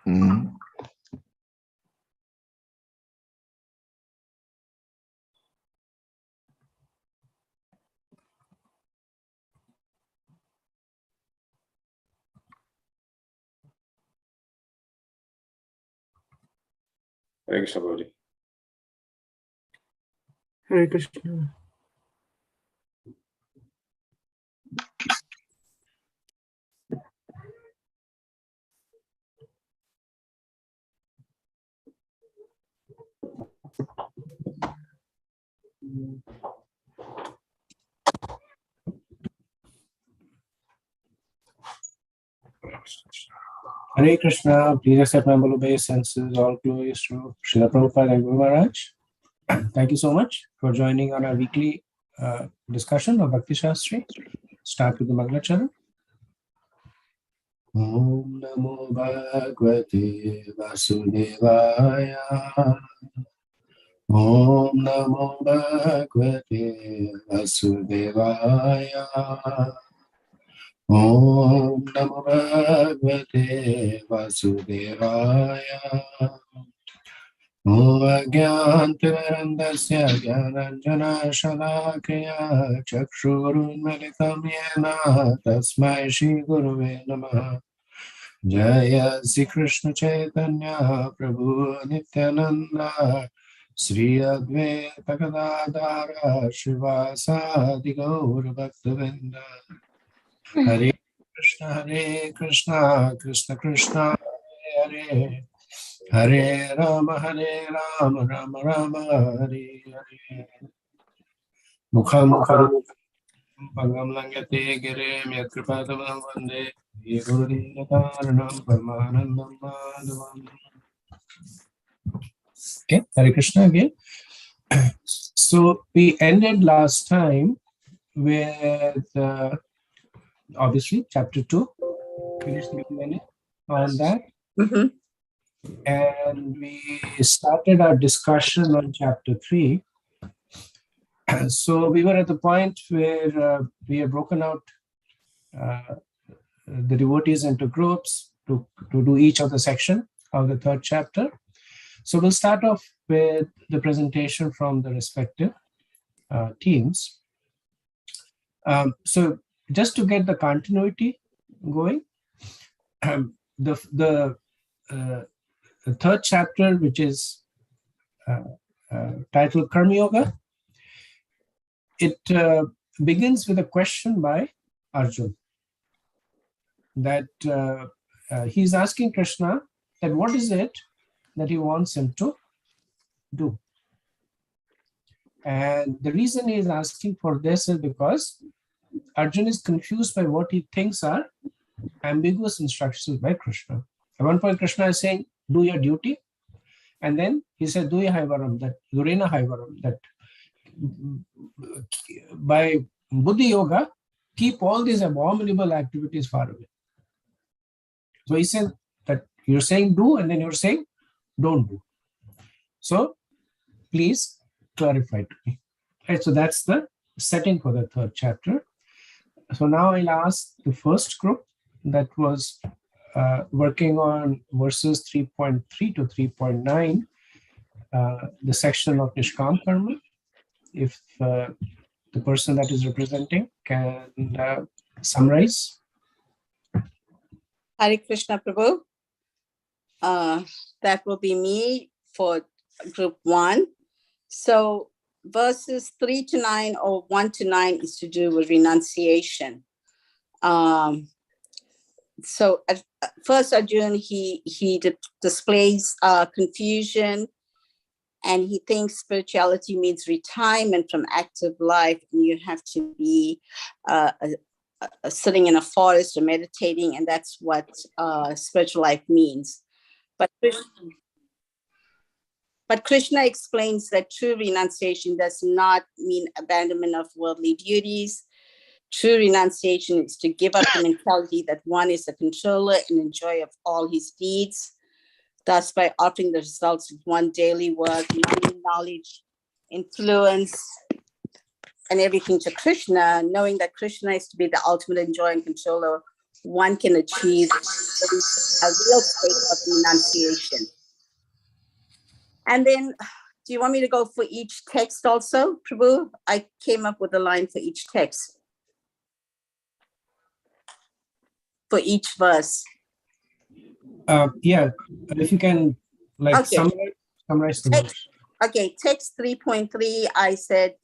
Mm. Hare Krishna, Prabhuji. Hare Krishna. Hare Krishna, please accept my humble obeisances, all glories to Srila Prabhupada and Guru Maharaj. Thank you so much for joining on our weekly discussion of Bhakti Shastri. Start with the Mangalacharan. Om Namo Bhagavate Vasudevaya. Om Namo Bhagavate Vasudevaya. Om Namo Bhagavate Vasudevaya. Om Agyantirandasya Gyananjana Shalakaya Chakshurunmilitam Yena Tasmai Shri Gurave Namaha. Jaya Sri Krishna Chaitanya Prabhu Nityananda Sri Advaita Gadadhara Srivasadi Gaur Bhaktavinda. Hare Krishna, Krishna Krishna, Hare Hare, Hare Rama, Rama Rama, Hare Hare. Mukham Karu Pangam Langate Gire Myatripadam Vande Guru Karanam Paramanandam Madhavam. Okay, Hare Krishna again. So we ended last time with obviously chapter 2. Finished the beginning on that. Mm-hmm. And we started our discussion on chapter 3. So we were at the point where we have broken out the devotees into groups to do each of the section of the 3rd chapter. So we'll start off with the presentation from the respective teams. So just to get the continuity going, the 3rd chapter, which is titled Karma Yoga, it begins with a question by Arjun that he's asking Krishna that what is it that he wants him to do. And the reason he's asking for this is because Arjun is confused by what he thinks are ambiguous instructions by Krishna. At one point, Krishna is saying, do your duty. And then he said, do your haivaram, that Durena haivaram, that by Buddhi Yoga, keep all these abominable activities far away. So he said that you're saying do, and then you're saying don't do. So please clarify to me. Right, so that's the setting for the 3rd chapter. So now I'll ask the first group that was working on verses 3.3 to 3.9, the section of Nishkam Karma. If the person that is representing can summarize. Hare Krishna, Prabhu. That will be me for group 1. So verses 3 to 9 or 1 to 9 is to do with renunciation. So at first Arjun, he displays confusion, and he thinks spirituality means retirement from active life, and you have to be sitting in a forest or meditating, and that's what spiritual life means. But Krishna explains that true renunciation does not mean abandonment of worldly duties. True renunciation is to give up the mentality that one is the controller and enjoyer of all his deeds. Thus, by offering the results of one daily work, money, knowledge, influence, and everything to Krishna, knowing that Krishna is to be the ultimate enjoyer and controller one can achieve a real state of renunciation. And then, do you want me to go for each text also, Prabhu? I came up with a line for each text, for each verse. Yeah, if you can like Okay. summarize the verse. Okay, text 3.3, I said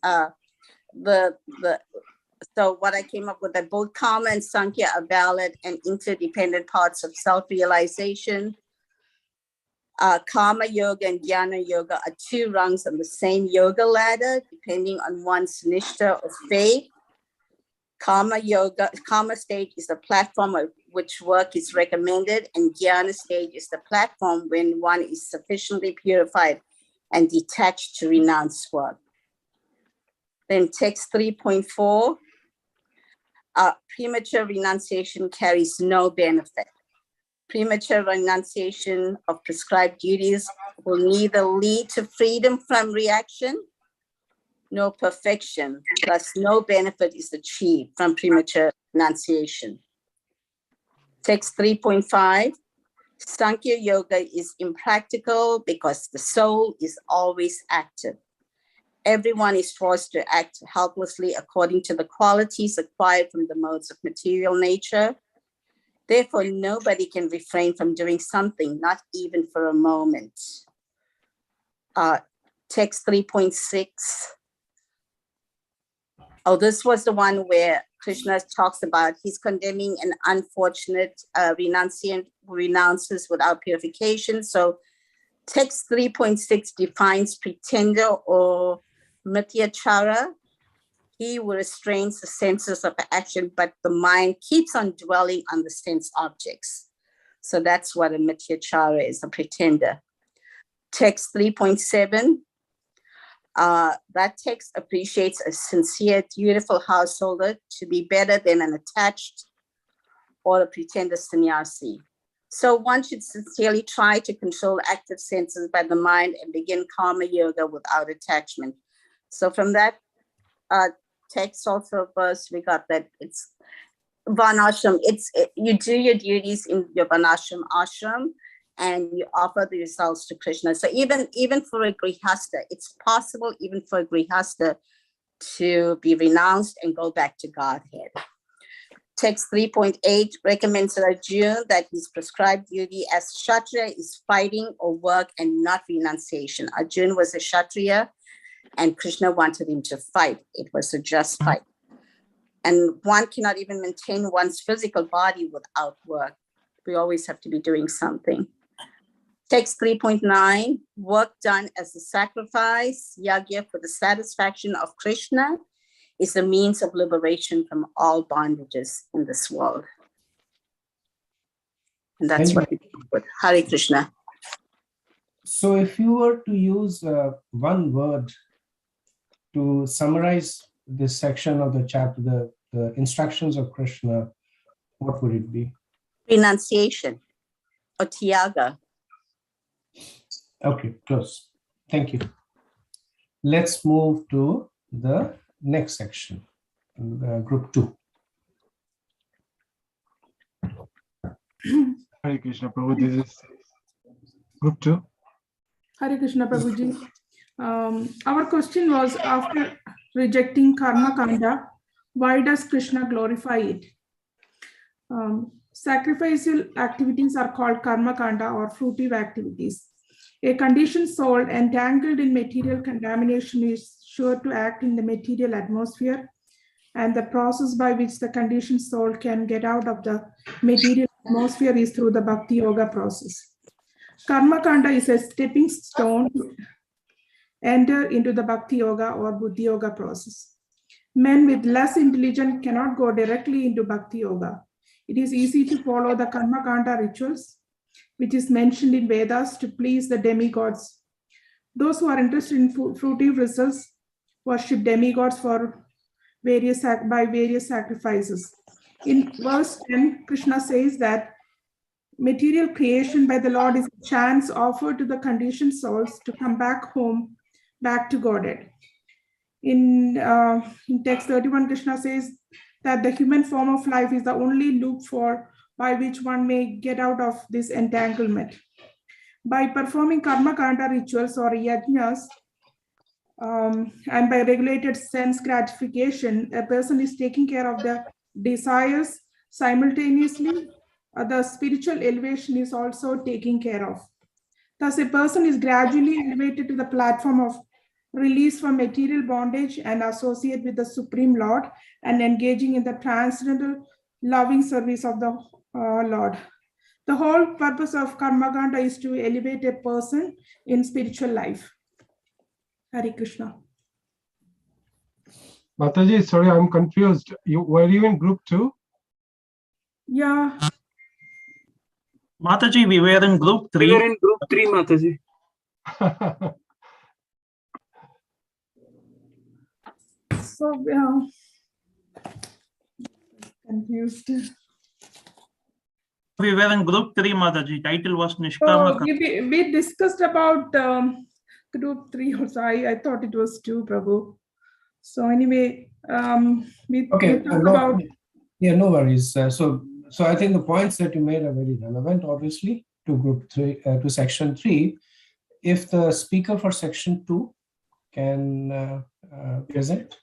so what I came up with, that both karma and sankhya are valid and interdependent parts of self-realization. Karma yoga and jnana yoga are two rungs on the same yoga ladder, depending on one's nishtha or faith. Karma stage is the platform of which work is recommended, and jnana stage is the platform when one is sufficiently purified and detached to renounce work. Then text 3.4, premature renunciation carries no benefit. Premature renunciation of prescribed duties will neither lead to freedom from reaction nor perfection, thus no benefit is achieved from premature renunciation. Text 3.5, Sankhya Yoga is impractical because the soul is always active. Everyone is forced to act helplessly according to the qualities acquired from the modes of material nature. Therefore, nobody can refrain from doing something, not even for a moment. Text 3.6. Oh, this was the one where Krishna talks about he's condemning an unfortunate renunciant who renounces without purification. So text 3.6 defines pretender or mithyachara. He who restrains the senses of action, but the mind keeps on dwelling on the sense objects. So that's what a mithyachara is, a pretender. Text 3.7, that text appreciates a sincere, dutiful householder to be better than an attached or a pretender sannyasi. So one should sincerely try to control active senses by the mind and begin karma yoga without attachment. So from that text also verse, we got that it's varnashram. You do your duties in your varnashram ashram and you offer the results to Krishna. So even for a grihastha, it's possible even for a grihastha to be renounced and go back to Godhead. Text 3.8 recommends to Arjuna that his prescribed duty as Kshatriya is fighting or work and not renunciation. Arjuna was a Kshatriya and Krishna wanted him to fight. It was a just fight. And one cannot even maintain one's physical body without work. We always have to be doing something. Text 3.9, work done as a sacrifice, yagya for the satisfaction of Krishna, is a means of liberation from all bondages in this world. And that's what we do with Hare Krishna. So if you were to use one word to summarize this section of the chapter, the instructions of Krishna, what would it be? Renunciation or tyaga. Okay, close. Thank you. Let's move to the next section, group 2. Hare Krishna, Prabhu. This is group 2. Hare Krishna, Prabhuji. Our question was, after rejecting karma kanda, why does Krishna glorify it? Sacrificial activities are called karma kanda or fruitive activities. A conditioned soul entangled in material contamination is sure to act in the material atmosphere, and the process by which the conditioned soul can get out of the material atmosphere is through the Bhakti Yoga process. Karma Kanda is a stepping stone to enter into the Bhakti Yoga or Buddhi Yoga process. Men with less intelligence cannot go directly into Bhakti Yoga. It is easy to follow the Karma Kanda rituals, which is mentioned in Vedas, to please the demigods. Those who are interested in fruitive results worship demigods by various sacrifices. In verse 10, Krishna says that material creation by the Lord is a chance offered to the conditioned souls to come back home, back to Godhead. In text 31, Krishna says that the human form of life is the only loop by which one may get out of this entanglement. By performing karma kanda rituals or yajnas, and by regulated sense gratification, a person is taking care of the desires simultaneously. The spiritual elevation is also taken care of. Thus, a person is gradually elevated to the platform of release from material bondage and associate with the Supreme Lord and engaging in the transcendental loving service of the Lord. The whole purpose of Karmakanda is to elevate a person in spiritual life. Hare Krishna. Mataji, sorry, I'm confused. Were you in group 2? Yeah. Mataji, we were in group 3. We were in group 3, Mataji. So, confused. We were in group 3, Mataji. Title was Nishkama. So we discussed about group 3 also. I thought it was 2, Prabhu. So anyway, we talked about. Yeah, no worries. So I think the points that you made are very relevant, obviously, to group 3, to section 3. If the speaker for section 2 can present.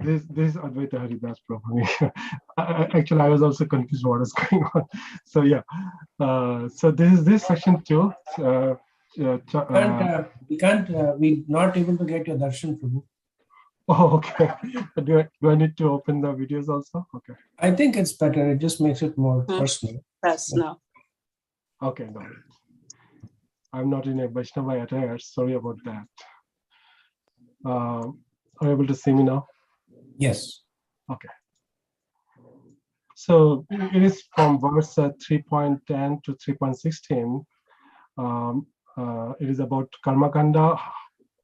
This is Advaita Haridas Prabhu. Actually, I was also confused what is going on. So yeah, so this section 2. We're not able to get your darshan, Prabhu. Oh, okay. Do I need to open the videos also? Okay. I think it's better. It just makes it more personal. Personal. Okay, got it. I'm not in a Vaishnava attire. Sorry about that. Are you able to see me now? Yes. Okay. So it is from verse 3.10 to 3.16. It is about Karma Kanda.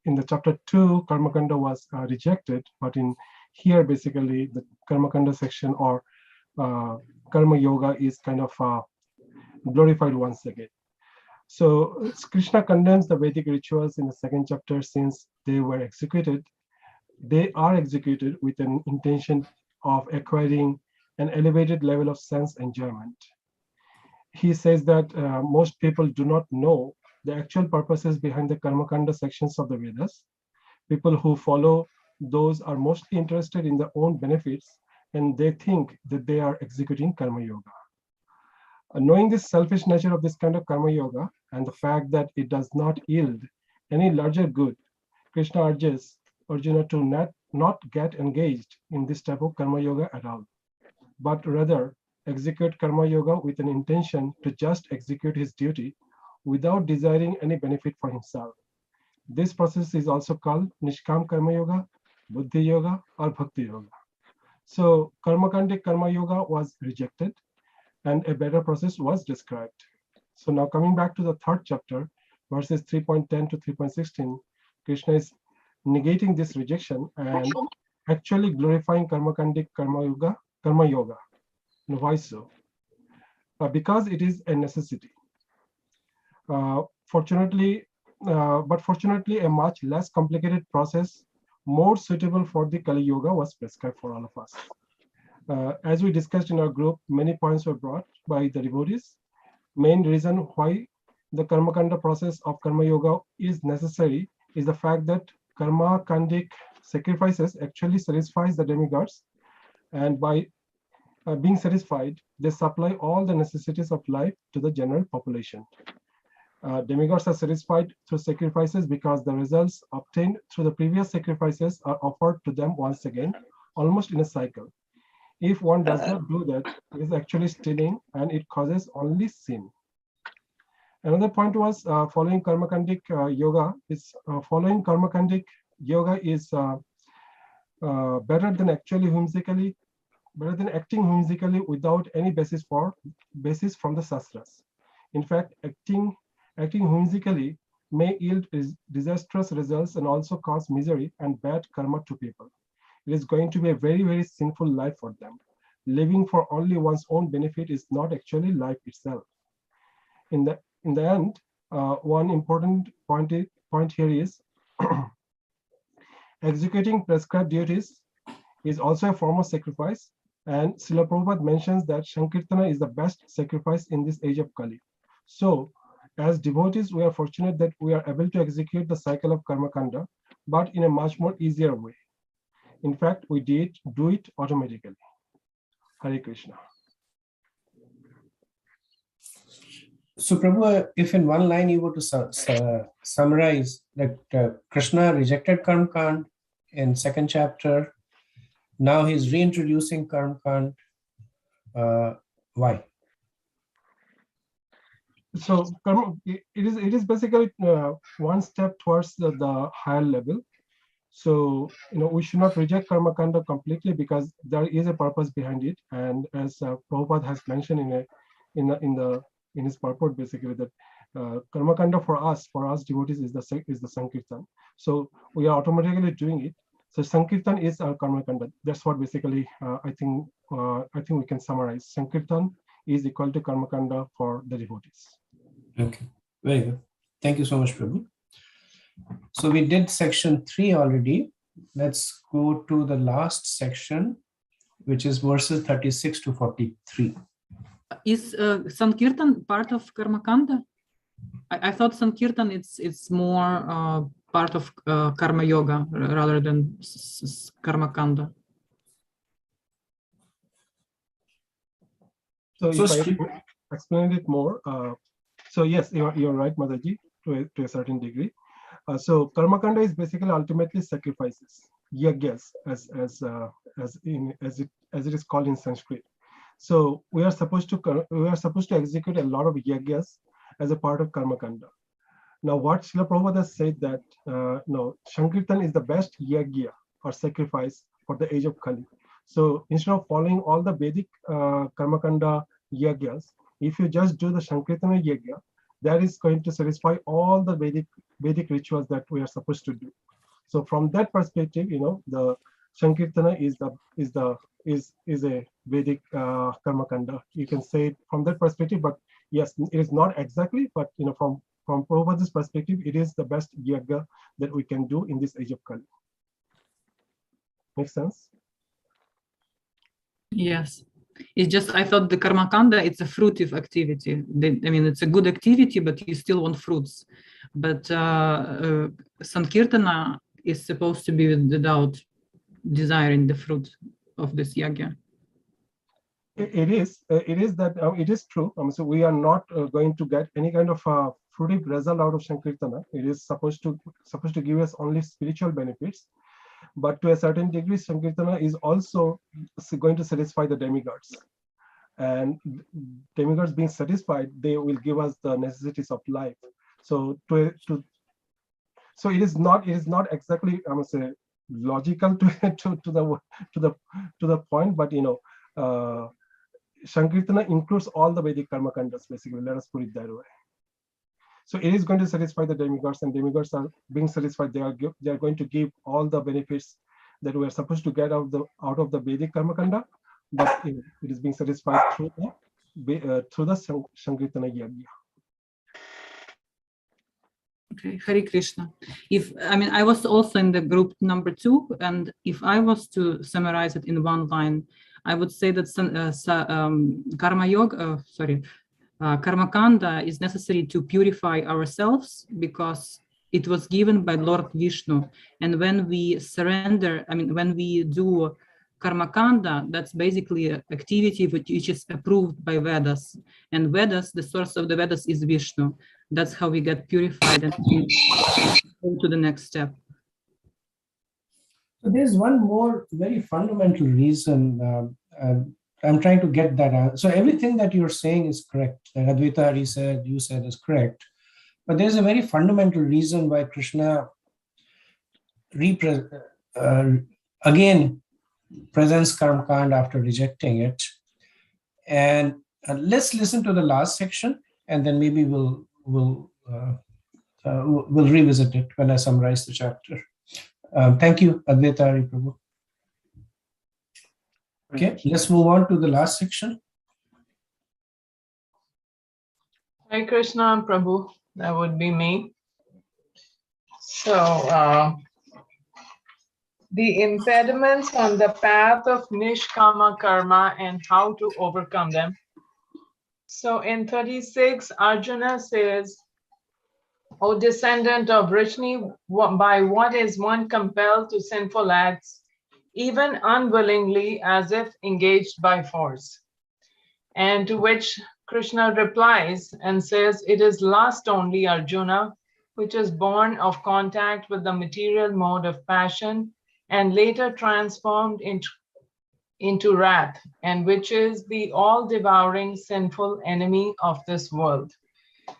In the chapter 2, Karma Kanda was rejected, but in here, basically, the Karma Kanda section or Karma Yoga is kind of glorified once again. So Krishna condemns the Vedic rituals in the 2nd chapter since they are executed with an intention of acquiring an elevated level of sense enjoyment. He says that most people do not know the actual purposes behind the Karmakanda sections of the Vedas. People who follow those are mostly interested in their own benefits, and they think that they are executing Karma Yoga. Knowing the selfish nature of this kind of Karma Yoga and the fact that it does not yield any larger good, Krishna urges Arjuna to not get engaged in this type of Karma Yoga at all, but rather execute Karma Yoga with an intention to just execute his duty without desiring any benefit for himself. This process is also called Nishkam Karma Yoga, Buddhi Yoga, or Bhakti Yoga. So Karmakandic Karma Yoga was rejected and a better process was described. So now coming back to the 3rd chapter, verses 3.10 to 3.16, Krishna is negating this rejection and actually glorifying Karmakandic Karma Yoga. And why so? Because it is a necessity. Fortunately, a much less complicated process, more suitable for the Kali Yoga, was prescribed for all of us. As we discussed in our group, many points were brought by the devotees. Main reason why the Karmakanda process of Karma Yoga is necessary is the fact that Karmakandic sacrifices actually satisfies the demigods, and by being satisfied, they supply all the necessities of life to the general population. Demigods are satisfied through sacrifices because the results obtained through the previous sacrifices are offered to them once again, almost in a cycle. If one does not do that, it is actually stealing and it causes only sin. Another point was following Karmakandic Yoga is better than acting whimsically without any basis from the Shastras. In fact, acting whimsically may yield disastrous results and also cause misery and bad karma to people. It is going to be a very, very sinful life for them. Living for only one's own benefit is not actually life itself. In the end, one important point here is executing prescribed duties is also a form of sacrifice. And Srila Prabhupada mentions that Sankirtana is the best sacrifice in this age of Kali. So, as devotees, we are fortunate that we are able to execute the cycle of Karma Kanda, but in a much more easier way. In fact, we do it automatically. Hare Krishna. So, Prabhu, if in one line you were to summarize that Krishna rejected Karma Kand in second chapter, now he's reintroducing Karma Kand. Why? So it is basically one step towards the higher level. So we should not reject karma kanda completely, because there is a purpose behind it, and as Prabhupada has mentioned in his purport, basically that karma kanda for us devotees is the sankirtan. So we are automatically doing it. So sankirtan is our karma kanda. That's what basically I think we can summarize. Sankirtan is equal to karma kanda for the devotees. Okay, very good. Thank you so much, Prabhu. So we did section 3 already. Let's go to the last section, which is verses 36 to 43. Is Sankirtan part of Karmakanda? I thought Sankirtan it's more part of Karma Yoga rather than Karmakanda. So if I explain it more, so yes, you're right, Mataji, to a certain degree. So karmakanda is basically ultimately sacrifices, yagyas, as it is called in Sanskrit. So we are supposed to execute a lot of yagyas as a part of karmakanda. Now, what Srila Prabhupada said that no, Sankirtan is the best yagya or sacrifice for the age of Kali. So instead of following all the Vedic karmakanda yagyas, if you just do the Sankirtana yagya, that is going to satisfy all the Vedic rituals that we are supposed to do. So from that perspective, the Sankirtana is a Vedic karmakanda. You can say it from that perspective, but yes, it is not exactly, but from Prabhupada's perspective, it is the best yagya that we can do in this age of Kali. Make sense? Yes. It's just, I thought the Karmakanda, it's a fruitive activity. I mean, it's a good activity, but you still want fruits. But Sankirtana is supposed to be without desiring the fruit of this yagya. It is that it is true. So we are not going to get any kind of fruitive result out of Sankirtana. It is supposed to give us only spiritual benefits. But to a certain degree, Sankirtana is also going to satisfy the demigods. And demigods being satisfied, they will give us the necessities of life. So so it is not exactly, I must say, logical to the point, but Sankirtana includes all the Vedic karma kandas, basically. Let us put it that way. So it is going to satisfy the demigods, and demigods are being satisfied. They are going to give all the benefits that we are supposed to get out of the Vedic karma kanda, but it is being satisfied through the Sankirtana yagya. Okay, Hare Krishna. I was also in the group number 2, and if I was to summarize it in one line, I would say that Karma Kanda is necessary to purify ourselves because it was given by Lord Vishnu. And when we surrender, when we do Karma Kanda, that's basically an activity which is approved by Vedas. And Vedas, the source of the Vedas is Vishnu. That's how we get purified and go to the next step. So there's one more very fundamental reason. I'm trying to get that out. So everything that you're saying is correct. That Advaita said, you said is correct. But there's a very fundamental reason why Krishna again presents Karma Kanda after rejecting it. And let's listen to the last section, and then maybe we'll revisit it when I summarize the chapter. Thank you, Advaita Prabhu. Okay, let's move on to the last section. Hare Krishna, Prabhu. That would be me. So The impediments on the path of nishkama karma and how to overcome them. So in 36, Arjuna says, O descendant of Vrishni, by what is one compelled to sinful acts, even unwillingly, as if engaged by force? And to which Krishna replies and says, it is lust only, Arjuna, which is born of contact with the material mode of passion and later transformed into wrath, and which is the all-devouring sinful enemy of this world.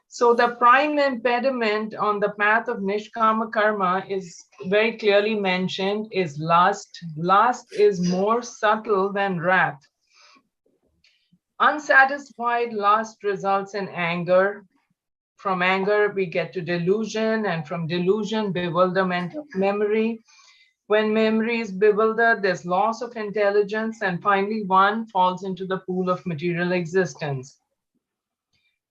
So the prime impediment on the path of nishkama karma is very clearly mentioned is lust. Lust is more subtle than wrath. Unsatisfied lust results in anger. From anger, we get to delusion, and from delusion, bewilderment of memory. When memory is bewildered, there's loss of intelligence, and finally one falls into the pool of material existence.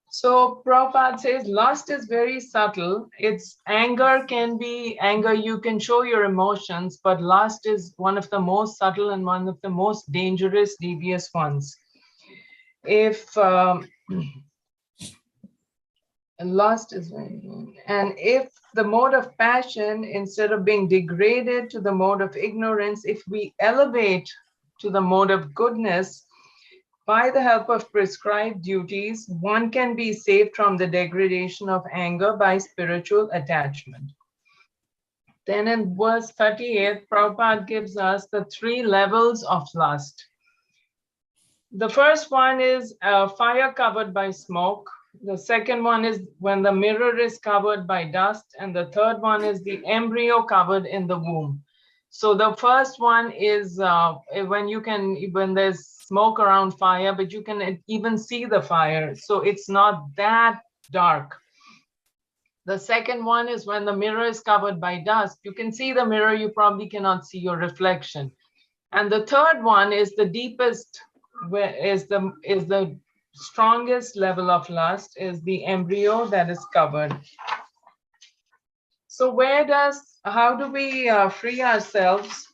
So Prabhupada says lust is very subtle. It's anger can be anger, you can show your emotions, but lust is one of the most subtle and one of the most dangerous, devious ones. If lust is very, and if the mode of passion, instead of being degraded to the mode of ignorance, if we elevate to the mode of goodness, by the help of prescribed duties, one can be saved from the degradation of anger by spiritual attachment. Then in verse 38, Prabhupada gives us the 3 levels of lust. The first one is fire covered by smoke. The second one is when the mirror is covered by dust. And the third one is the embryo covered in the womb. So the first one is when there's smoke around fire, but you can even see the fire. So it's not that dark. The second one is when the mirror is covered by dust. You can see the mirror, you probably cannot see your reflection. And the third one is the deepest, is the strongest level of lust, is the embryo that is covered. So how do we free ourselves?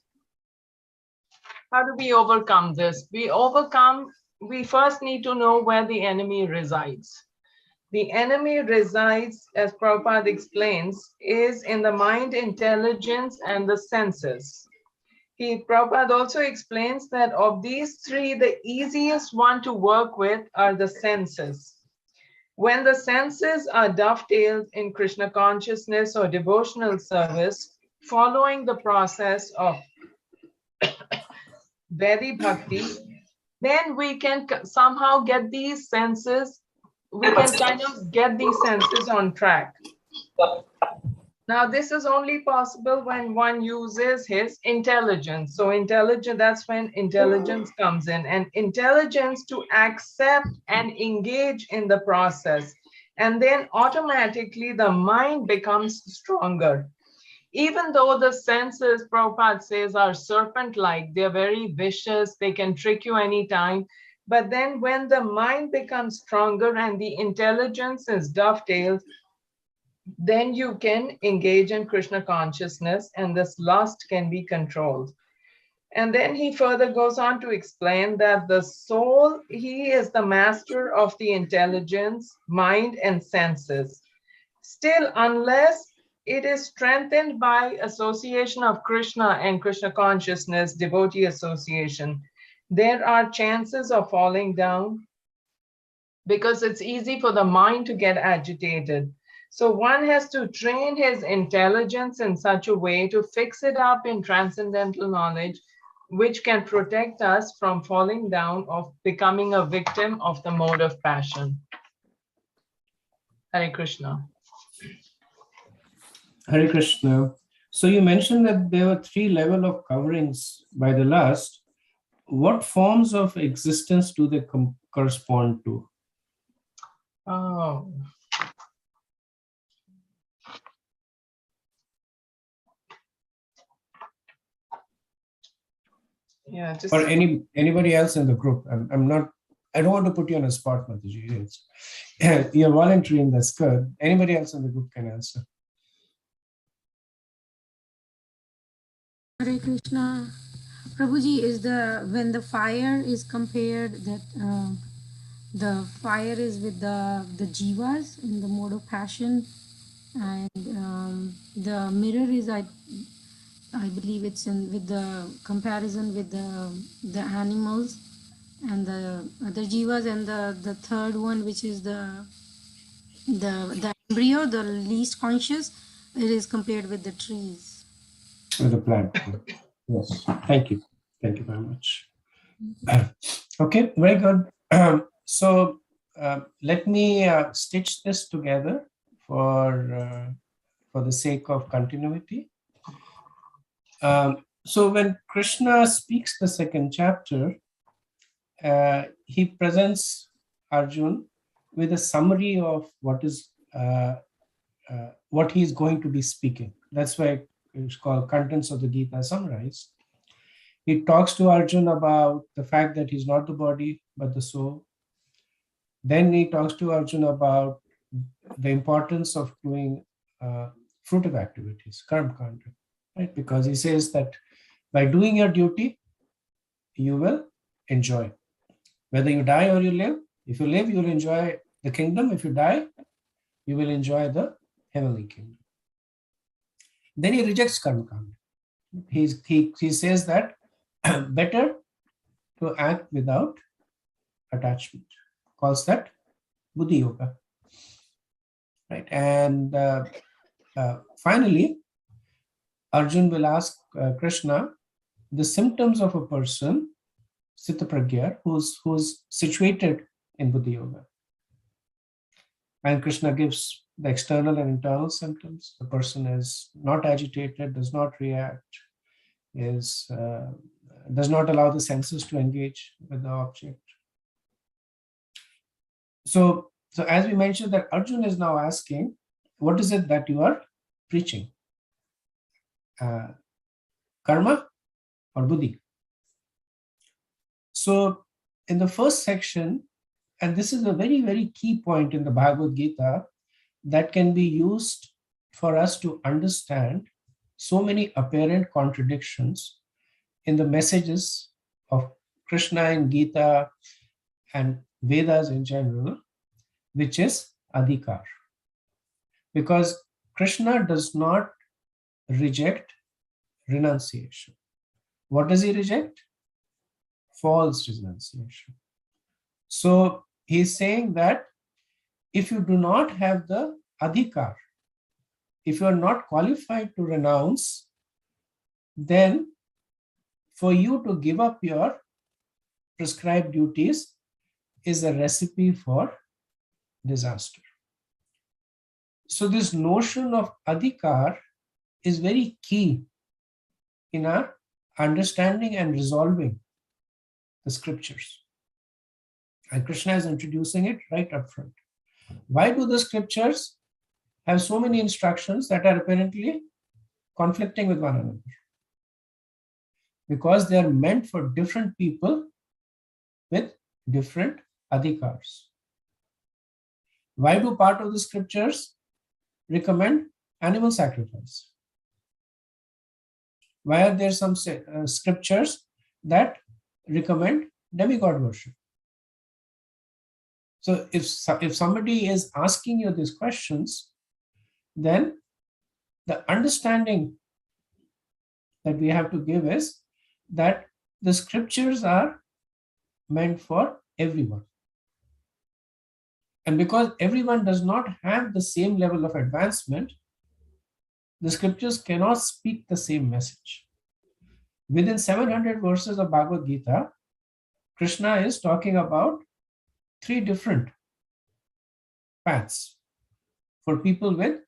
How do we overcome this? We first need to know where the enemy resides. The enemy resides, as Prabhupada explains, is in the mind, intelligence, and the senses. Prabhupada also explains that of these 3, the easiest one to work with are the senses. When the senses are dovetailed in Krishna consciousness or devotional service, following the process of Vedi Bhakti, then we can somehow get these senses, we can kind of get these senses on track. Now, this is only possible when one uses his intelligence. So that's when intelligence comes in, and intelligence to accept and engage in the process. And then automatically the mind becomes stronger. Even though the senses, Prabhupada says, are serpent-like, they're very vicious, they can trick you anytime. But then when the mind becomes stronger and the intelligence is dovetailed, then you can engage in Krishna consciousness and this lust can be controlled. And then he further goes on to explain that the soul, he is the master of the intelligence, mind, and senses. Still, unless it is strengthened by association of Krishna and Krishna consciousness, devotee association, there are chances of falling down because it's easy for the mind to get agitated. So one has to train his intelligence in such a way to fix it up in transcendental knowledge, which can protect us from falling down or becoming a victim of the mode of passion. Hare Krishna. Hare Krishna. So you mentioned that there were 3 levels of coverings by the last. What forms of existence do they correspond to? Oh. Yeah, just or anybody else in the group. I don't want to put you on a spot, Mataji. You're volunteering, that's good. Anybody else in the group can answer. Hare Krishna. Prabhuji, is when the fire is compared that the fire is with the jivas in the mode of passion, and the mirror is I believe it's in with the comparison with the animals and the other jivas, and the third one, which is the embryo, the least conscious, it is compared with the trees. With the plant. Yes. Thank you. Thank you very much. Okay, very good. So let me stitch this together for the sake of continuity. So when Krishna speaks the second chapter, he presents Arjun with a summary of what he is going to be speaking. That's why it's called Contents of the Gita Summarized. He talks to Arjun about the fact that he's not the body, but the soul. Then he talks to Arjun about the importance of doing fruitive activities, karma kanda, right? Because he says that by doing your duty, you will enjoy. Whether you die or you live, if you live, you will enjoy the kingdom. If you die, you will enjoy the heavenly kingdom. Then he rejects karma kanda. He says that better to act without attachment. Calls that buddhi yoga. Right. And finally, Arjun will ask Krishna the symptoms of a person, Sthita Pragya, who's situated in buddhi yoga. And Krishna gives the external and internal symptoms. The person is not agitated, does not react, does not allow the senses to engage with the object. So as we mentioned, that Arjun is now asking, what is it that you are preaching? Karma or buddhi? So in the first section, and this is a very, very key point in the Bhagavad Gita that can be used for us to understand so many apparent contradictions in the messages of Krishna in Gita and Vedas in general, which is adhikar. Because Krishna does not reject renunciation. What does he reject? False renunciation. So he's saying that if you do not have the adhikar, if you are not qualified to renounce, then for you to give up your prescribed duties is a recipe for disaster. So this notion of adhikar is very key in our understanding and resolving the scriptures. And Krishna is introducing it right up front. Why do the scriptures have so many instructions that are apparently conflicting with one another? Because they are meant for different people with different adhikars. Why do part of the scriptures recommend animal sacrifice? Why are there some scriptures that recommend demigod worship? So if somebody is asking you these questions, then the understanding that we have to give is that the scriptures are meant for everyone. And because everyone does not have the same level of advancement, the scriptures cannot speak the same message. Within 700 verses of Bhagavad Gita, Krishna is talking about 3 different paths for people with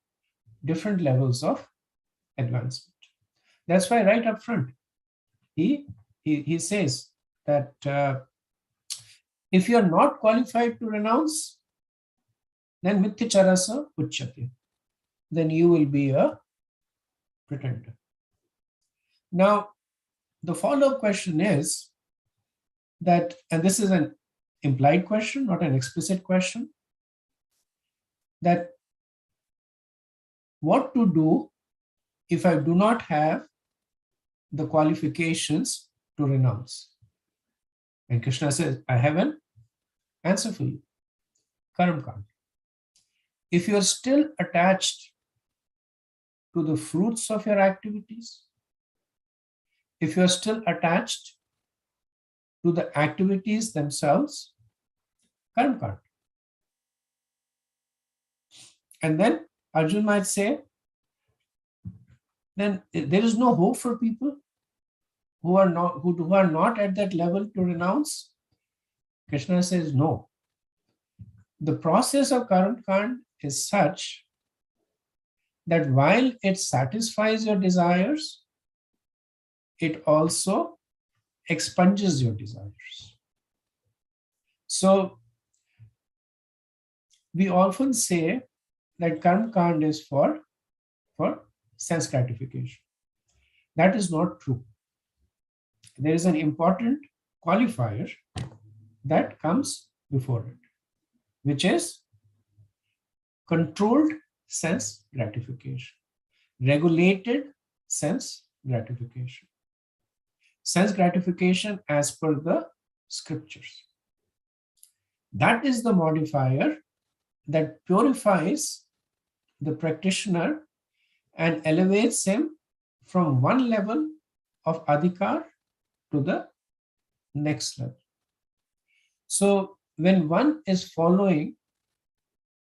different levels of advancement. That's why right up front, he says that if you are not qualified to renounce, then mithyacharasa uchyate, then you will be a pretender. Now, the follow-up question is that, and this is an implied question, not an explicit question, that what to do if I do not have the qualifications to renounce. And Krishna says, I have an answer for you. Karma Kanda. If you are still attached to the fruits of your activities, if you are still attached to the activities themselves, Karma Kanda. And then Arjun might say, then there is no hope for people who are not at that level to renounce. Krishna says no. The process of karma kanda is such that while it satisfies your desires, it also expunges your desires. So we often say that karma kanda is for sense gratification. That is not true. There is an important qualifier that comes before it, which is controlled sense gratification, regulated sense gratification. Sense gratification as per the scriptures. That is the modifier that purifies the practitioner and elevates him from one level of adhikar to the next level. So when one is following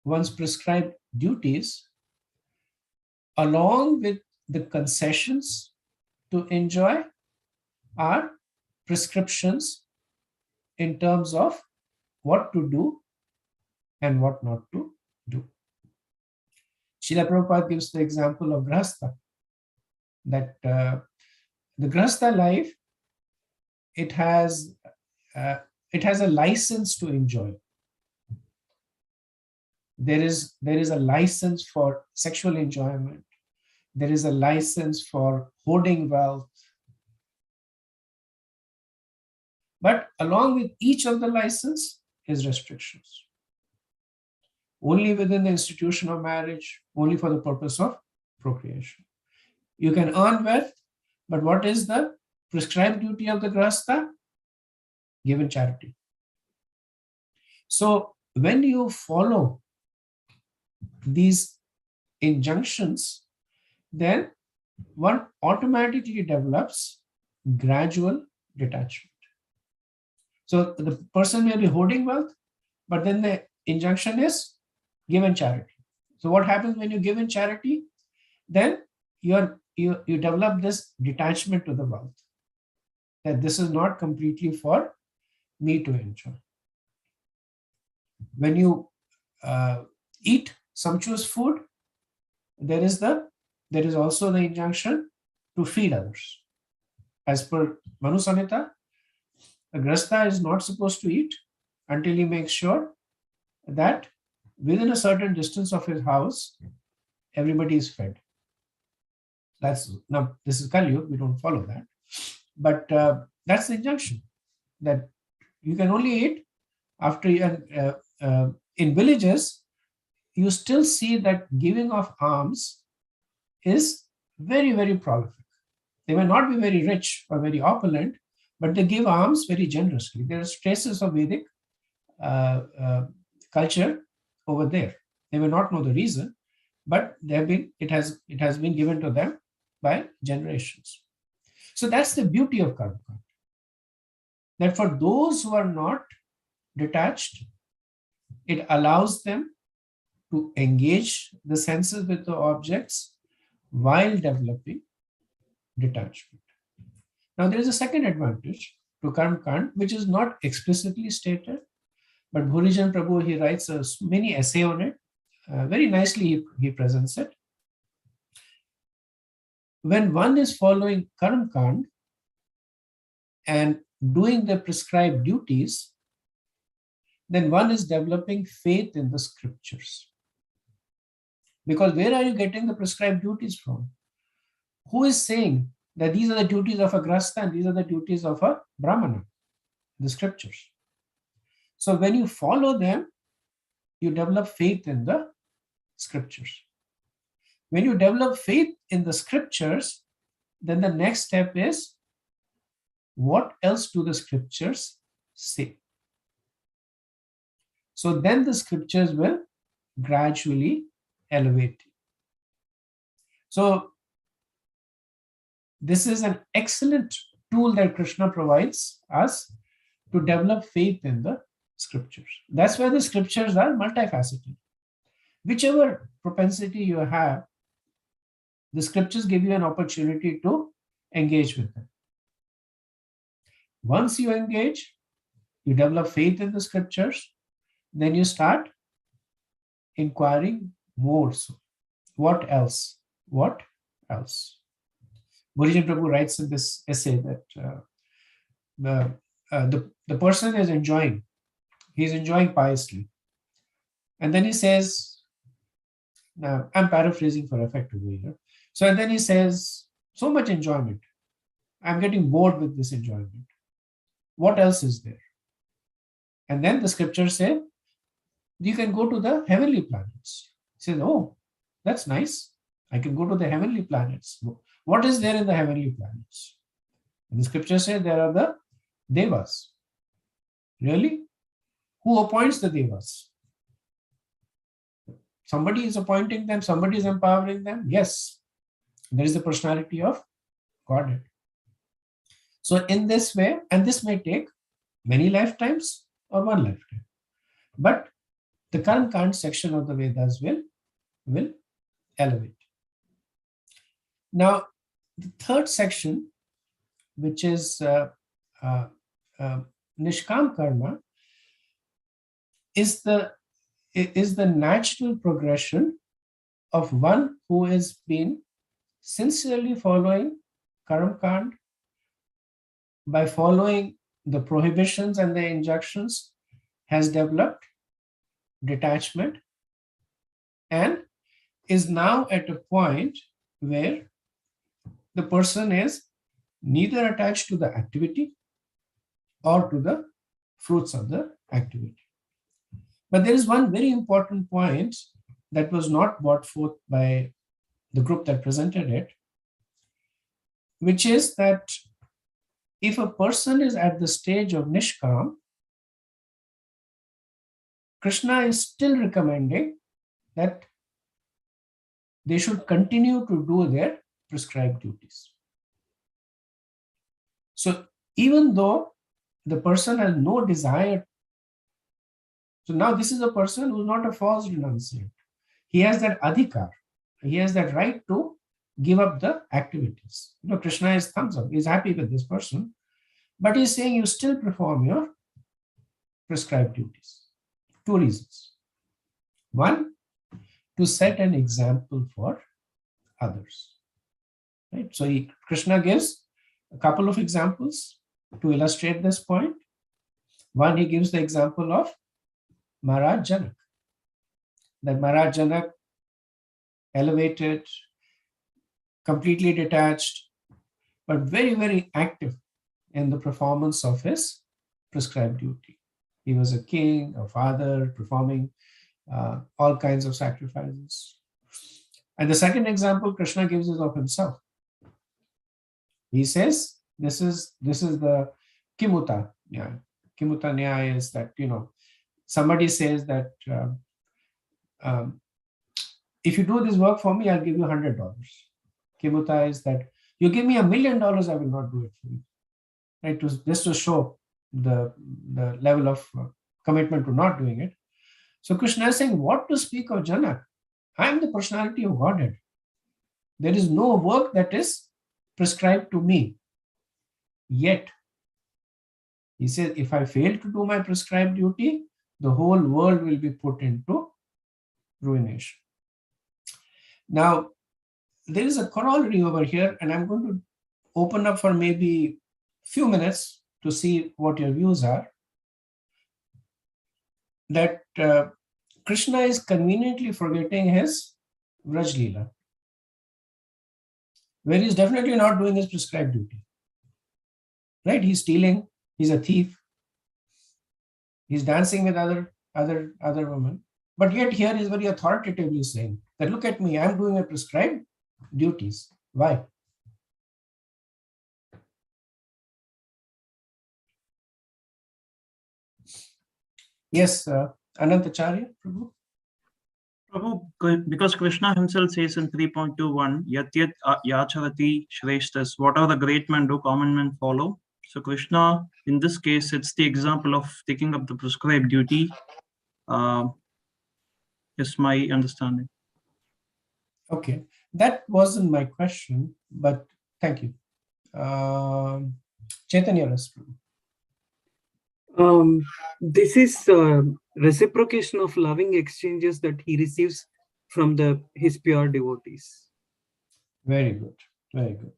one's prescribed duties, along with the concessions to enjoy are prescriptions in terms of what to do and what not to do. Srila Prabhupada gives the example of Grahastha, that the Grahastha life, it has a license to enjoy. There is a license for sexual enjoyment. There is a license for hoarding wealth. But along with each of the license is restrictions. Only within the institution of marriage, only for the purpose of procreation. You can earn wealth, but what is the prescribed duty of the Grahastha? Give in charity. So when you follow these injunctions, then one automatically develops gradual detachment. So the person may be hoarding wealth, but then the injunction is give in charity. So what happens when you give in charity? Then you develop this detachment to the wealth, that this is not completely for me to enjoy. When you eat sumptuous food, there is also the injunction to feed others. As per Manu Samhita, a Grahastha is not supposed to eat until he makes sure that within a certain distance of his house, everybody is fed. Now this is Kali Yuga, we don't follow that, but that's the injunction, that you can only eat after in villages. You still see that giving of alms is very, very prolific. They may not be very rich or very opulent, but they give alms very generously. There are traces of Vedic culture over there. They may not know the reason, but it has been given to them by generations. So that's the beauty of karma kanda, that for those who are not detached, it allows them to engage the senses with the objects while developing detachment. Now there is a second advantage to karma kanda, which is not explicitly stated, but Bhurijan Prabhu, he writes a mini essay on it. Very nicely he presents it. When one is following karma kanda and doing the prescribed duties, then one is developing faith in the scriptures. Because where are you getting the prescribed duties from? Who is saying that these are the duties of a Grahastha and these are the duties of a Brahmana? The scriptures. So when you follow them, you develop faith in the scriptures. When you develop faith in the scriptures, then the next step is, what else do the scriptures say? So then the scriptures will gradually elevate you. So this is an excellent tool that Krishna provides us to develop faith in the scriptures. That's why the scriptures are multifaceted. Whichever propensity you have, the scriptures give you an opportunity to engage with them. Once you engage, you develop faith in the scriptures, then you start inquiring more. So, what else? What else? Bhurijan Prabhu writes in this essay that the person is enjoying, he's enjoying piously. And then he says, now I'm paraphrasing for effect over here. So and then he says, so much enjoyment. I'm getting bored with this enjoyment. What else is there? And then the scriptures say, you can go to the heavenly planets. He says, oh, that's nice. I can go to the heavenly planets. What is there in the heavenly planets? And the scriptures say there are the devas. Really? Who appoints the devas? Somebody is appointing them, somebody is empowering them. Yes, there is the personality of Godhead. So in this way, and this may take many lifetimes or one lifetime, but the Karma Kanda section of the Vedas will elevate. Now, the third section, which is Nishkam Karma, is the natural progression of one who has been sincerely following Karma Kanda, by following the prohibitions and the injunctions, has developed detachment and is now at a point where the person is neither attached to the activity or to the fruits of the activity. But there is one very important point that was not brought forth by the group that presented it, which is that if a person is at the stage of Nishkam, Krishna is still recommending that they should continue to do their prescribed duties. So even though the person has no desire, so now this is a person who is not a false renunciant. He has that adhikar. He has that right to give up the activities. Krishna is thumbs up. He's happy with this person, but he's saying you still perform your prescribed duties. Two reasons. One, to set an example for others. Right? So Krishna gives a couple of examples to illustrate this point. One, he gives the example of Maharaj Janak. That Maharaj Janak, elevated, completely detached, but very, very active in the performance of his prescribed duty. He was a king, a father, performing all kinds of sacrifices. And the second example Krishna gives is of himself. He says, this is the Kimuta Nyaya. Kimuta Nyaya is that, somebody says that if you do this work for me, I'll give you $100. Kimuta is that you give me $1 million, I will not do it for you. Right? Just to show the level of commitment to not doing it. So Krishna is saying, what to speak of Janak? I am the personality of Godhead. There is no work that is prescribed to me. Yet, he says, if I fail to do my prescribed duty, the whole world will be put into ruination. Now, there is a corollary over here, and I'm going to open up for maybe a few minutes to see what your views are. That Krishna is conveniently forgetting his Vraj Leela, where he's definitely not doing his prescribed duty. Right? He's stealing, he's a thief, he's dancing with other women. But yet here he's very authoritatively saying that, look at me, I'm doing my prescribed duties. Why? Yes, Anantacharya, Prabhu. Prabhu, because Krishna himself says in 3.21, Yat Yat Yacharati Shreshtas, what are the great men do, common men follow. So Krishna, in this case, it's the example of taking up the prescribed duty, is my understanding. Okay, that wasn't my question, but thank you. Chaitanya Rasprabhu. This is reciprocation of loving exchanges that he receives from his pure devotees. Very good, very good.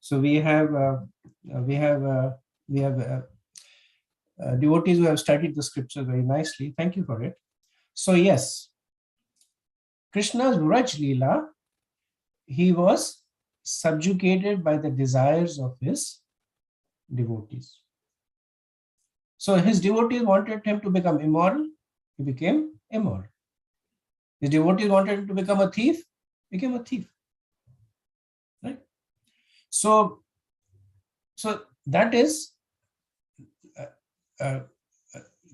So we have devotees who have studied the scriptures very nicely. Thank you for it. So yes, Krishna's Vraj Leela, he was subjugated by the desires of his devotees. So his devotees wanted him to become immoral, he became immoral. His devotees wanted him to become a thief, became a thief. Right? So that is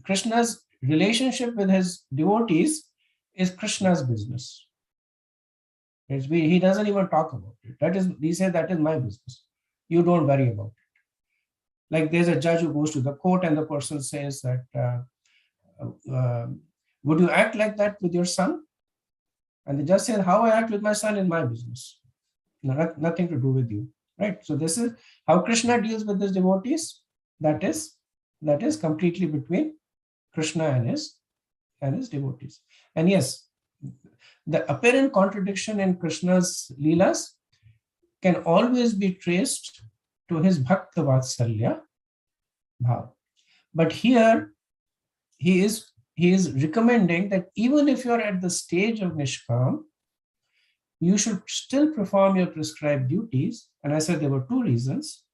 Krishna's relationship with his devotees is Krishna's business. He doesn't even talk about it. He said that is my business. You don't worry about it. Like there's a judge who goes to the court and the person says that, would you act like that with your son? And the judge said, how I act with my son is my business. Nothing to do with you. Right? So this is how Krishna deals with his devotees. That is completely between Krishna and his devotees. And yes, the apparent contradiction in Krishna's Leelas can always be traced to his Bhakta Vatsalya bhav. But here he is recommending that even if you're at the stage of Nishkam, you should still perform your prescribed duties. And I said there were two reasons.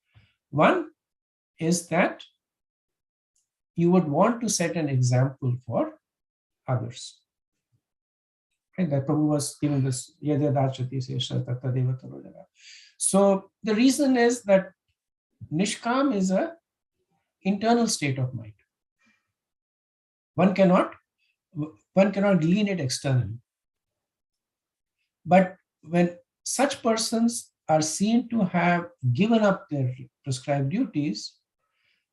One is that you would want to set an example for others. Okay, that Prabhu was giving this. So the reason is that Nishkam is an internal state of mind. One cannot glean it externally. But when such persons are seen to have given up their prescribed duties,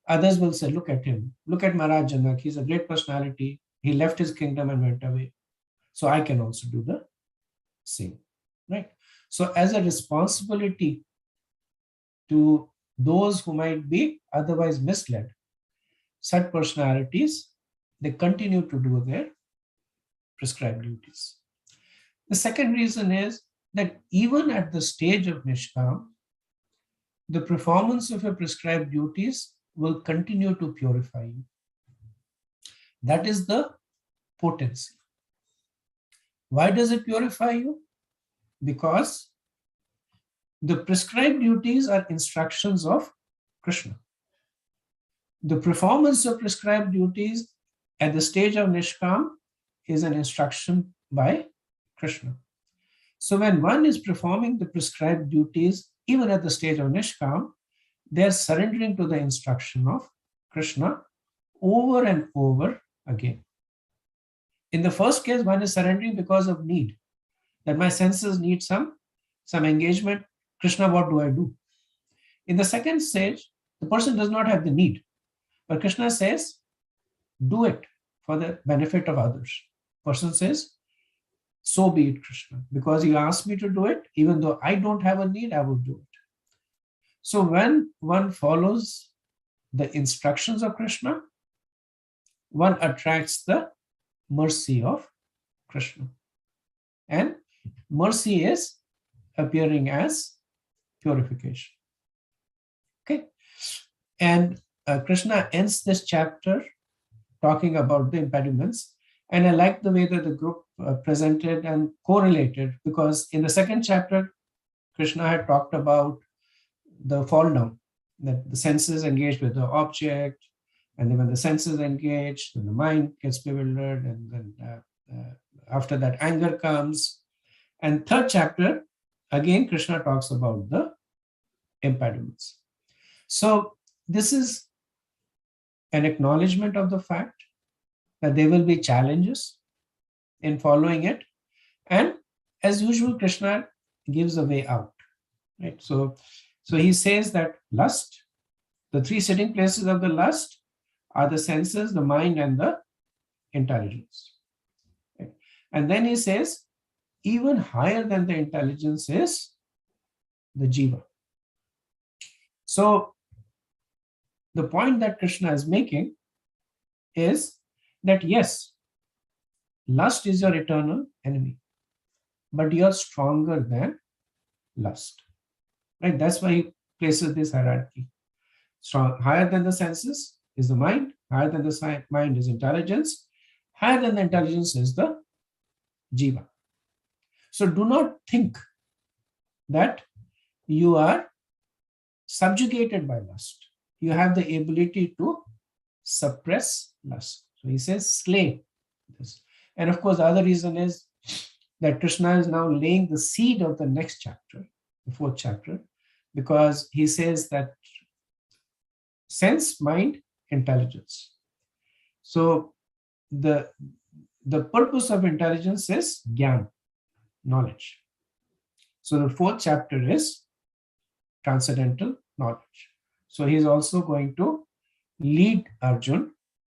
others will say, look at him, look at Maharaj Janak, he's a great personality, he left his kingdom and went away. So I can also do the same, right? So as a responsibility to those who might be otherwise misled, such personalities, they continue to do their prescribed duties. The second reason is that even at the stage of Nishkam, the performance of your prescribed duties will continue to purify you. That is the potency. Why does it purify you? Because the prescribed duties are instructions of Krishna. The performance of prescribed duties at the stage of Nishkam is an instruction by Krishna. So when one is performing the prescribed duties, even at the stage of Nishkam, they are surrendering to the instruction of Krishna over and over again. In the first case, one is surrendering because of need, that my senses need some engagement. Krishna, what do I do? In the second stage, the person does not have the need, but Krishna says, do it for the benefit of others. Person says, so be it, Krishna. Because you asked me to do it, even though I don't have a need, I will do it. So when one follows the instructions of Krishna, one attracts the mercy of Krishna. And mercy is appearing as purification. Okay. And Krishna ends this chapter talking about the impediments. And I like the way that the group presented and correlated, because in the second chapter, Krishna had talked about the fall down, that the senses engaged with the object, and then when the senses engage, then the mind gets bewildered, and then after that anger comes. And third chapter, again, Krishna talks about the impediments. So this is an acknowledgement of the fact there will be challenges in following it. And as usual, Krishna gives a way out. Right? So he says that lust, the three sitting places of the lust are the senses, the mind, and the intelligence. Right? And then he says, even higher than the intelligence is the jiva. So the point that Krishna is making is that yes, lust is your eternal enemy, but you are stronger than lust. Right? That's why he places this hierarchy. Strong, higher than the senses is the mind, higher than the mind is intelligence, higher than the intelligence is the jiva. So do not think that you are subjugated by lust. You have the ability to suppress lust. So he says, slay this. And of course, the other reason is that Krishna is now laying the seed of the next chapter, the fourth chapter, because he says that sense, mind, intelligence. So the purpose of intelligence is jnana, knowledge. So the fourth chapter is transcendental knowledge. So he's also going to lead Arjun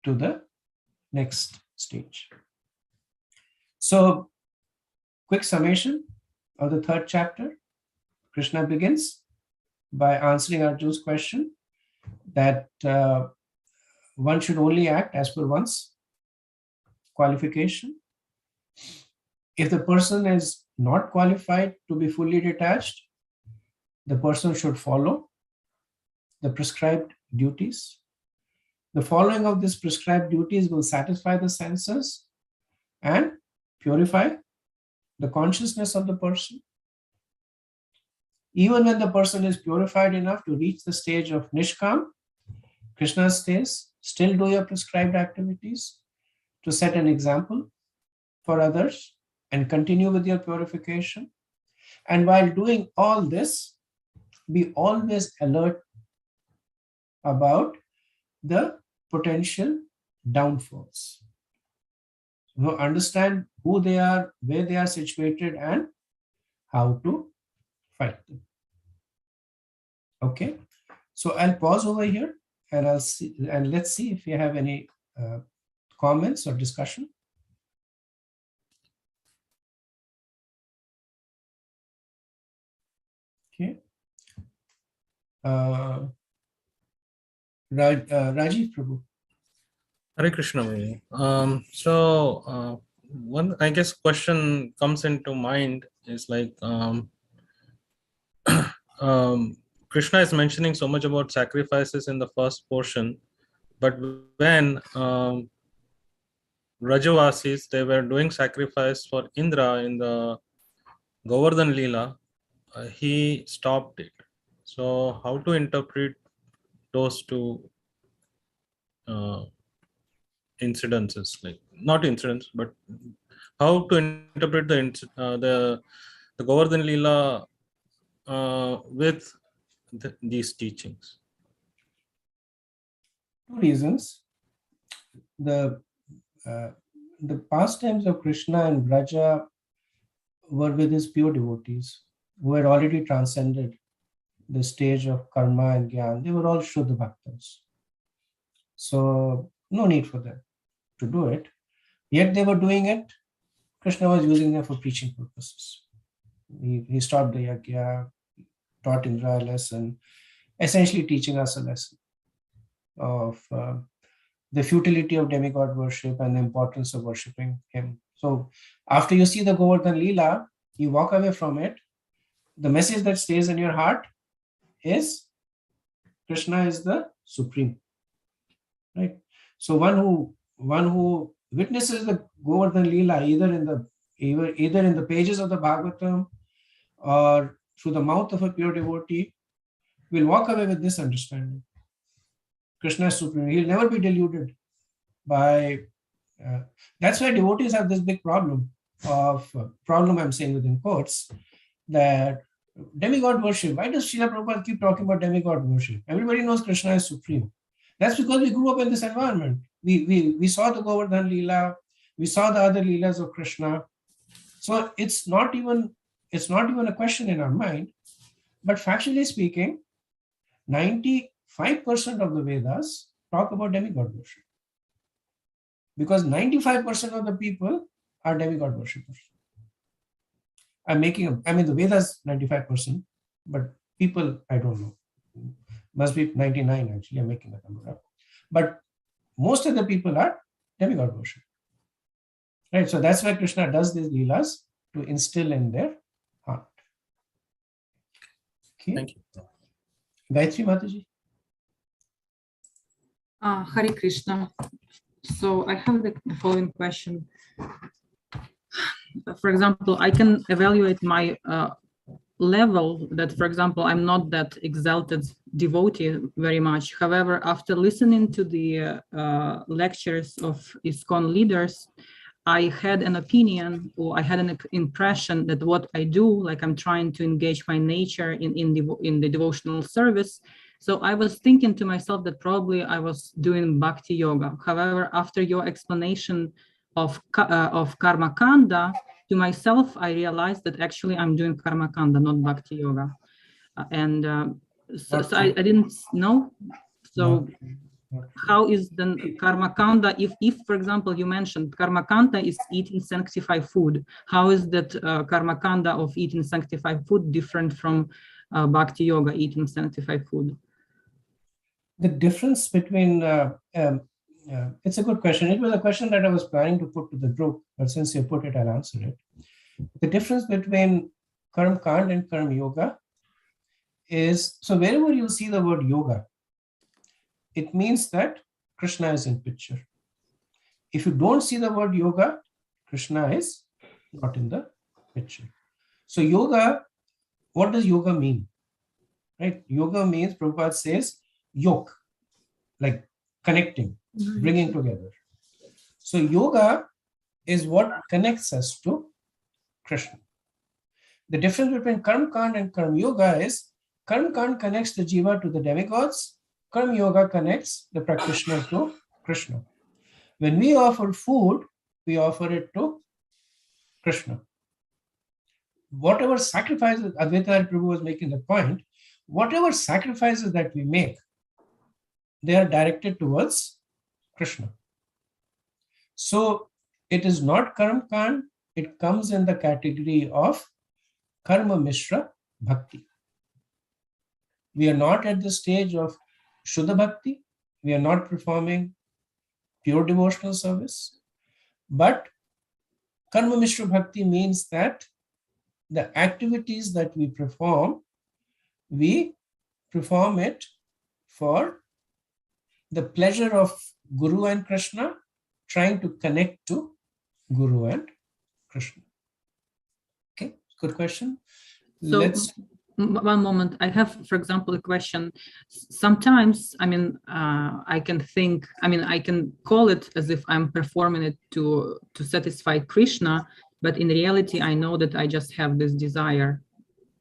to the next stage. So quick summation of the third chapter. Krishna begins by answering Arjun's question that one should only act as per one's qualification. If the person is not qualified to be fully detached, the person should follow the prescribed duties. The following of these prescribed duties will satisfy the senses and purify the consciousness of the person. Even when the person is purified enough to reach the stage of Nishkam, Krishna says, still do your prescribed activities to set an example for others and continue with your purification. And while doing all this, be always alert about the potential downfalls. So understand who they are, where they are situated, and how to fight them. Okay, so I'll pause over here and let's see if you have any comments or discussion. Okay. Rajiv Prabhu. Hare Krishna. One, I guess, question comes into mind is like, Krishna is mentioning so much about sacrifices in the first portion, but when Rajavasis, they were doing sacrifice for Indra in the Govardhan Leela, he stopped it. So how to interpret those two incidences, like not incidents, but how to interpret the Govardhan Leela with these teachings? Two reasons. The pastimes of Krishna and Braja were with his pure devotees who had already transcended the stage of karma and jnana. They were all Shuddha Bhaktas. So no need for them to do it. Yet they were doing it. Krishna was using them for preaching purposes. He stopped the yajna, taught Indra a lesson, essentially teaching us a lesson of the futility of demigod worship and the importance of worshipping him. So after you see the Govardhan Leela, you walk away from it. The message that stays in your heart is Krishna is the supreme, right? So one who witnesses the Govardhan Leela either in the pages of the Bhagavatam or through the mouth of a pure devotee will walk away with this understanding. Krishna is supreme. He'll never be deluded by. That's why devotees have this big problem I'm saying within quotes, that demigod worship. Why does Srila Prabhupada keep talking about demigod worship? Everybody knows Krishna is supreme. That's because we grew up in this environment. we saw the Govardhan Leela, we saw the other Leelas of Krishna. So it's not even a question in our mind, but factually speaking, 95% of the Vedas talk about demigod worship. Because 95% of the people are demigod worshippers. I mean the Vedas 95%, but people, I don't know. Must be 99 actually, I'm making that number up. But most of the people are demigod worship. Right? So that's why Krishna does these leelas to instill in their heart. Okay. Thank you. Gayatri Mataji. Hare Krishna. So I have the following question. For example, I can evaluate my level that, for example, I'm not that exalted devotee very much. However, after listening to the lectures of ISKCON leaders, I had an opinion, or I had an impression that what I do, like I'm trying to engage my nature in the devotional service. So I was thinking to myself that probably I was doing Bhakti yoga. However, after your explanation of Karma Kanda, to myself, I realized that actually I'm doing Karma Kanda, not Bhakti yoga. So I didn't know. So how is the Karma Kanda, if for example, you mentioned Karma Kanda is eating sanctified food, how is that Karma Kanda of eating sanctified food different from Bhakti yoga eating sanctified food? The difference between, it's a good question. It was a question that I was planning to put to the group, but since you put it, I'll answer it. The difference between Karma Kanda and Karma Yoga is, so wherever you see the word yoga, it means that Krishna is in picture. If you don't see the word yoga, Krishna is not in the picture. So yoga, what does yoga mean? Right? Yoga means, Prabhupada says, yoke, like connecting, bringing together. So yoga is what connects us to Krishna. The difference between Karma Kanda and Karma Yoga is Karma Kanda connects the jiva to the demigods, Karma Yoga connects the practitioner to Krishna. When we offer food, we offer it to Krishna. Whatever sacrifices, Advaita Prabhu was making the point, whatever sacrifices that we make, they are directed towards Krishna. So it is not Karma Kanda, it comes in the category of Karma Mishra Bhakti. We are not at the stage of Shuddha Bhakti, we are not performing pure devotional service, but Karma Mishra Bhakti means that the activities that we perform it for the pleasure of Guru and Krishna, trying to connect to Guru and Krishna. Okay, good question. So, one moment. I have, for example, a question. Sometimes, I mean, I can think, I mean, I can call it as if I'm performing it to satisfy Krishna, but in reality, I know that I just have this desire.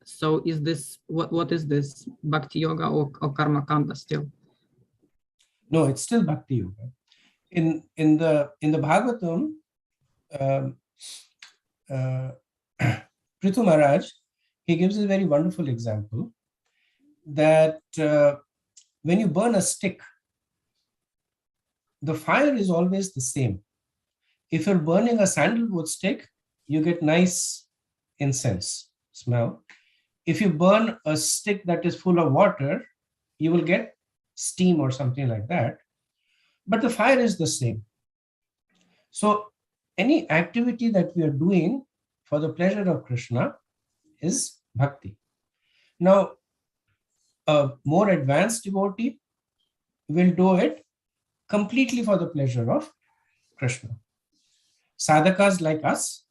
So is this, what is this, Bhakti Yoga or Karma Kanda still? No, it's still Bhakti Yoga. In the Bhagavatam, Prithu Maharaj, he gives a very wonderful example that when you burn a stick, the fire is always the same. If you're burning a sandalwood stick, you get nice incense smell. If you burn a stick that is full of water, you will get steam or something like that. But the fire is the same. So any activity that we are doing for the pleasure of Krishna is bhakti. Now, a more advanced devotee will do it completely for the pleasure of Krishna. Sadhakas like us,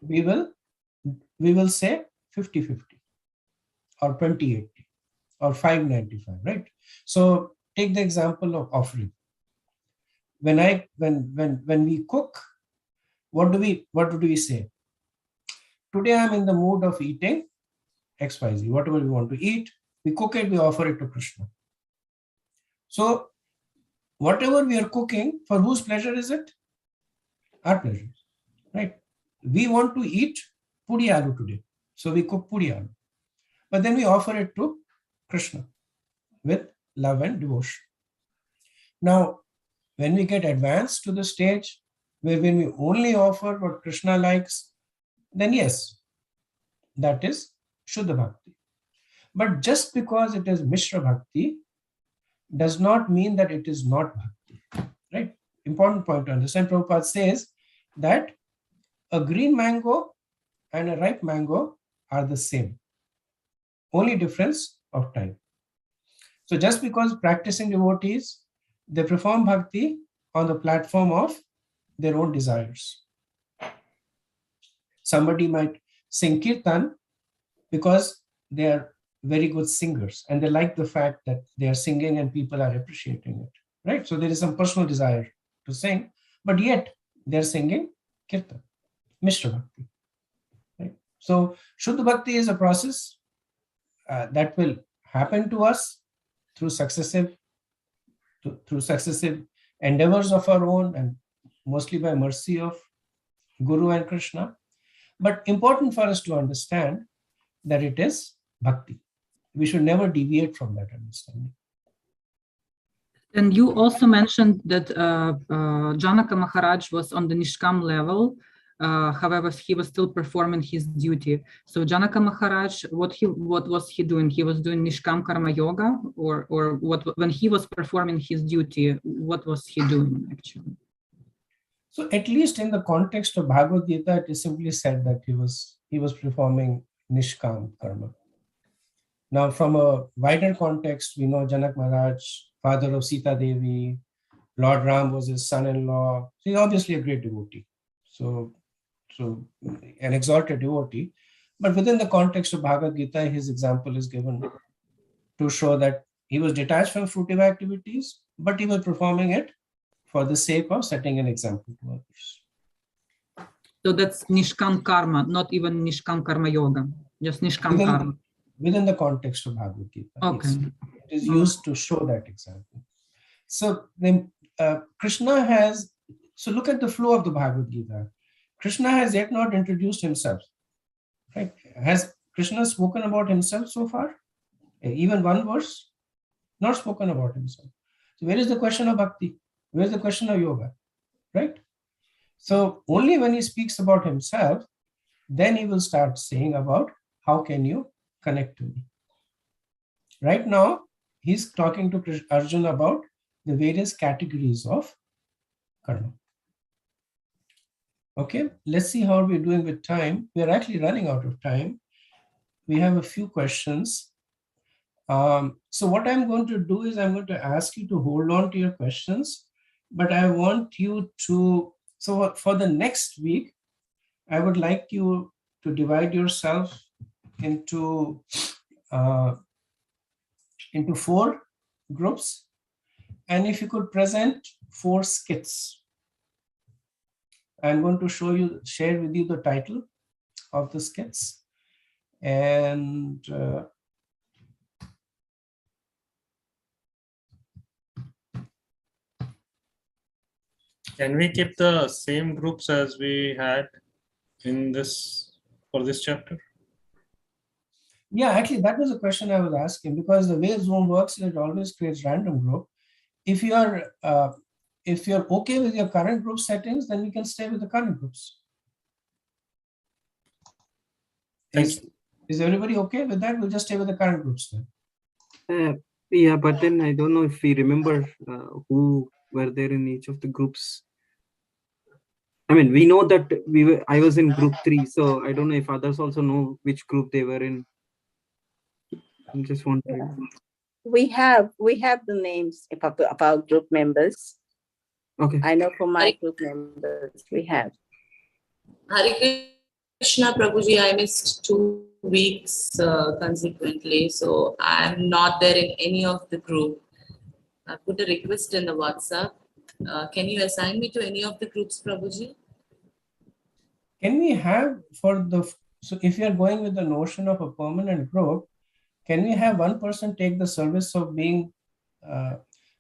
we will say 50-50 or 20-80 or 5-95, right? So take the example of offering. When we cook, what do we say? Today I'm in the mood of eating XYZ, whatever we want to eat, we cook it, we offer it to Krishna. So whatever we are cooking, for whose pleasure is it? Our pleasure, right? We want to eat puri aloo today, so we cook puri aloo. But then we offer it to Krishna with love and devotion. Now, when we get advanced to the stage where when we only offer what Krishna likes, then yes, that is Shuddha Bhakti. But just because it is Mishra Bhakti does not mean that it is not Bhakti, right? Important point to understand. Prabhupada says that a green mango and a ripe mango are the same, only difference of time. So just because practicing devotees, they perform bhakti on the platform of their own desires. Somebody might sing kirtan because they are very good singers and they like the fact that they are singing and people are appreciating it, right? So there is some personal desire to sing, but yet they're singing kirtan, Mishra Bhakti, right? So Shuddha Bhakti is a process that will happen to us through successive endeavors of our own and mostly by mercy of Guru and Krishna. But important for us to understand that it is bhakti. We should never deviate from that understanding. And you also mentioned that Janaka Maharaj was on the Nishkam level. However, he was still performing his duty. So Janaka Maharaj, what was he doing? He was doing Nishkam Karma Yoga, or what? When he was performing his duty, what was he doing actually? So at least in the context of Bhagavad Gita, it is simply said that he was performing Nishkam Karma. Now, from a wider context, we know Janak Maharaj, father of Sita Devi, Lord Ram was his son-in-law. So he's obviously a great devotee. So an exalted devotee. But within the context of Bhagavad Gita, his example is given to show that he was detached from fruitive activities, but he was performing it for the sake of setting an example to others. So that's Nishkam Karma, not even Nishkam Karma Yoga, just Nishkam Karma. Within the context of Bhagavad Gita. Okay. Yes. It is used to show that example. So then Krishna has, so look at the flow of the Bhagavad Gita. Krishna has yet not introduced himself, right? Has Krishna spoken about himself so far? Even one verse? Not spoken about himself. So where is the question of bhakti? Where is the question of yoga, right? So only when he speaks about himself, then he will start saying about how can you connect to me. Right now, he's talking to Arjuna about the various categories of karma. Okay, let's see how we're doing with time. We're actually running out of time. We have a few questions. So what I'm going to do is I'm going to ask you to hold on to your questions, but I want you to, so for the next week, I would like you to divide yourself into 4 groups. And if you could present 4 skits. I'm going to share with you the title of the skits. And can we keep the same groups as we had in for this chapter? Yeah, actually, that was a question I was asking, because the way Zoom works, it always creates random group. If you're okay with your current group settings, then we can stay with the current groups. Is everybody okay with that? We'll just stay with the current groups then. Yeah, but then I don't know if we remember who were there in each of the groups. I mean, we know that I was in group 3, so I don't know if others also know which group they were in. I'm just wondering. We have the names of our group members. Okay. I know for my group members we have. Hare Krishna, Prabhuji, I missed 2 weeks consequently, so I'm not there in any of the group. I put a request in the WhatsApp. Can you assign me to any of the groups, Prabhuji? Can we have so if you're going with the notion of a permanent group, can we have one person take the service of being,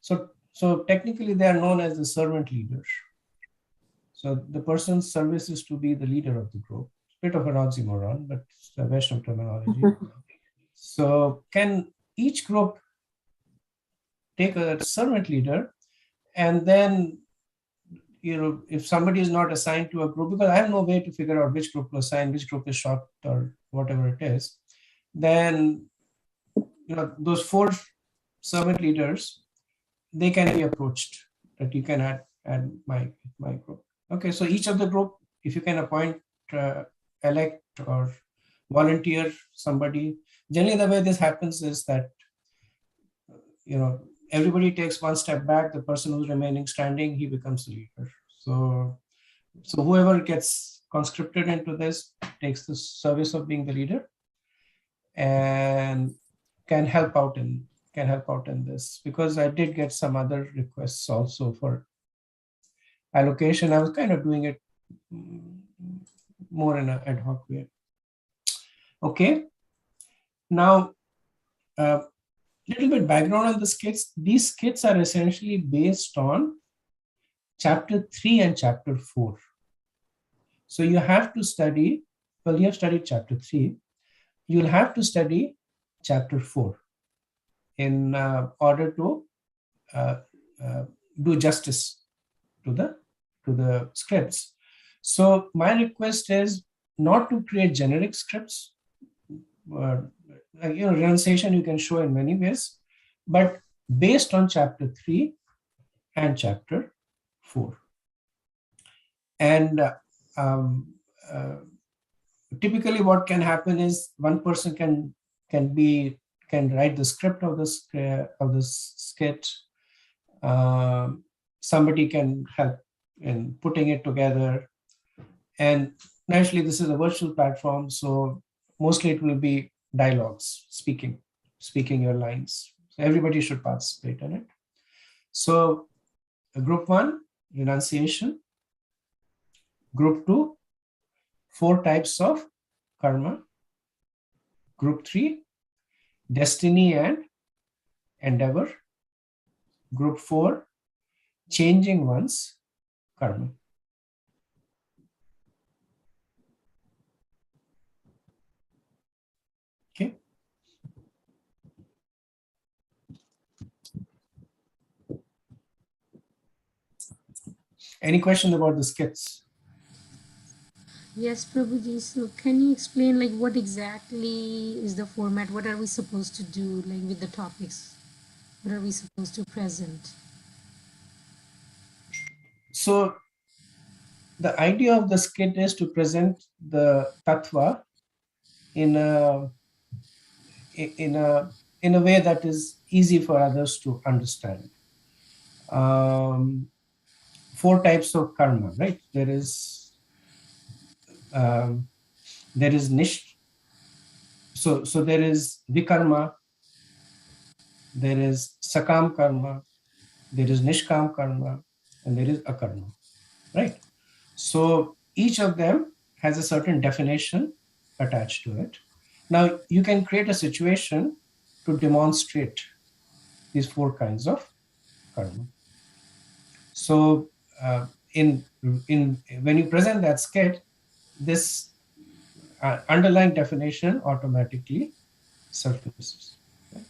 so So technically they are known as the servant leaders. So the person's service is to be the leader of the group. Bit of an oxymoron, but it's a Vaishnava terminology. So can each group take a servant leader, and then, if somebody is not assigned to a group, because I have no way to figure out which group to assign, which group is short or whatever it is, then those 4 servant leaders, they can be approached that you can add my group. Okay, so each of the group, if you can appoint, elect or volunteer somebody. Generally, the way this happens is that everybody takes one step back. The person who's remaining standing, he becomes the leader. So whoever gets conscripted into this takes the service of being the leader and can help out in this, because I did get some other requests also for allocation. I was kind of doing it more in an ad hoc way. Okay. Now, little bit background on the skits. These skits are essentially based on chapter 3 and chapter 4. So you have to study, well, you have studied chapter 3. You'll have to study chapter 4 in order to do justice to the scripts. So my request is not to create generic scripts. Renunciation you can show in many ways, but based on chapter 3 and chapter 4. And typically what can happen is one person can write the script of the skit. Somebody can help in putting it together. And naturally, this is a virtual platform, so mostly it will be dialogues, speaking your lines. So everybody should participate in it. So group 1, renunciation. Group 2, 4 types of karma. Group 3, destiny and endeavor. Group 4, changing one's karma. Okay. Any question about the skits? Yes, Prabhuji. So can you explain what exactly is the format? What are we supposed to do with the topics? What are we supposed to present? So the idea of the skit is to present the tattva in a way that is easy for others to understand. 4 types of karma, right? There is nish. So there is vikarma, there is sakam karma, there is nishkam karma, and there is akarma, right? So each of them has a certain definition attached to it. Now you can create a situation to demonstrate these 4 kinds of karma. So when you present that skit, this underlying definition automatically surfaces. Right?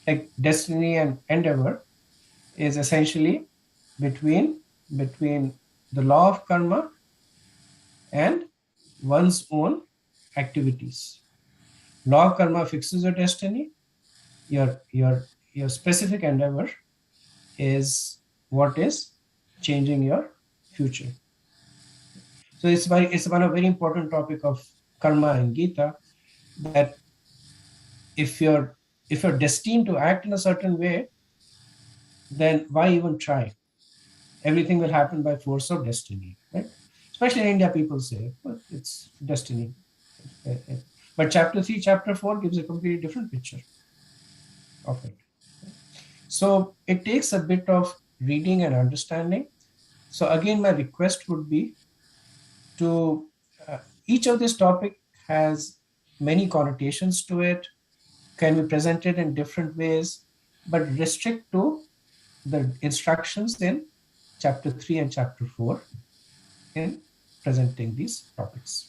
Like destiny and endeavor is essentially between the law of karma and one's own activities. Law of karma fixes your destiny. Your specific endeavor is what is changing your future. So it's one of very important topic of karma in Gita, that if you're destined to act in a certain way, then why even try? Everything will happen by force of destiny, right? Especially in India, people say, well, it's destiny. But chapter 3, chapter 4 gives a completely different picture of it. So it takes a bit of reading and understanding. So again, my request would be to, each of this topic has many connotations to it, can be presented in different ways, but restrict to the instructions in chapter 3 and chapter 4 in presenting these topics.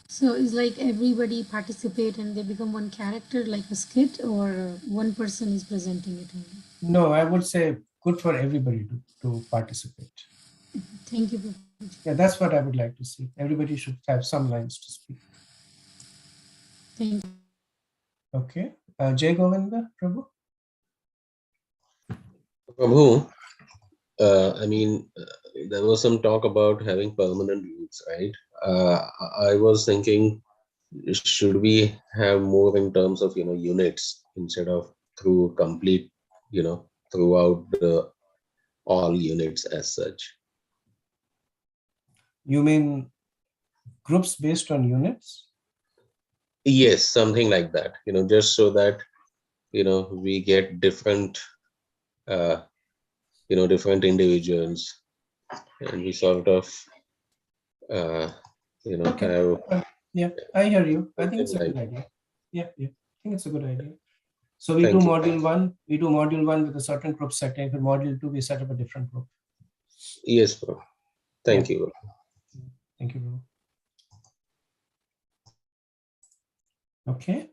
So it's like everybody participate and they become one character, like a skit, or one person is presenting it only? No, I would say good for everybody to participate. Thank you, Prabhuji. Yeah, that's what I would like to see. Everybody should have some lines to speak. Thank you. Okay. Jai Govinda, Prabhu? Prabhu, there was some talk about having permanent roots, right? I was thinking, should we have more in terms of, units instead of through complete, throughout all units as such? You mean groups based on units? Yes, something like that, just so that, we get different, different individuals, and we sort of, Okay. have. Yeah, I hear you. I think it's a something good like- idea. Yeah, I think it's a good idea. So we Thank do you. module one. We do module one with a certain group setting. For module two, we set up a different group. Yes, bro. Thank you. Thank you, Prabhu. Okay.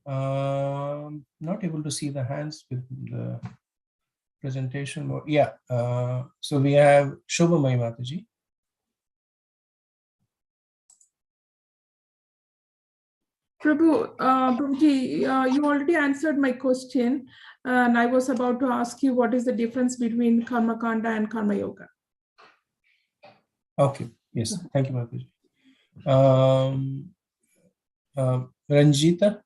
Not able to see the hands with the presentation mode. Yeah. So we have Shobhamai Mataji. Prabhuji, you already answered my question, and I was about to ask you what is the difference between Karma Kanda and Karma Yoga. Okay. Yes. Thank you, Mataji. Ranjita.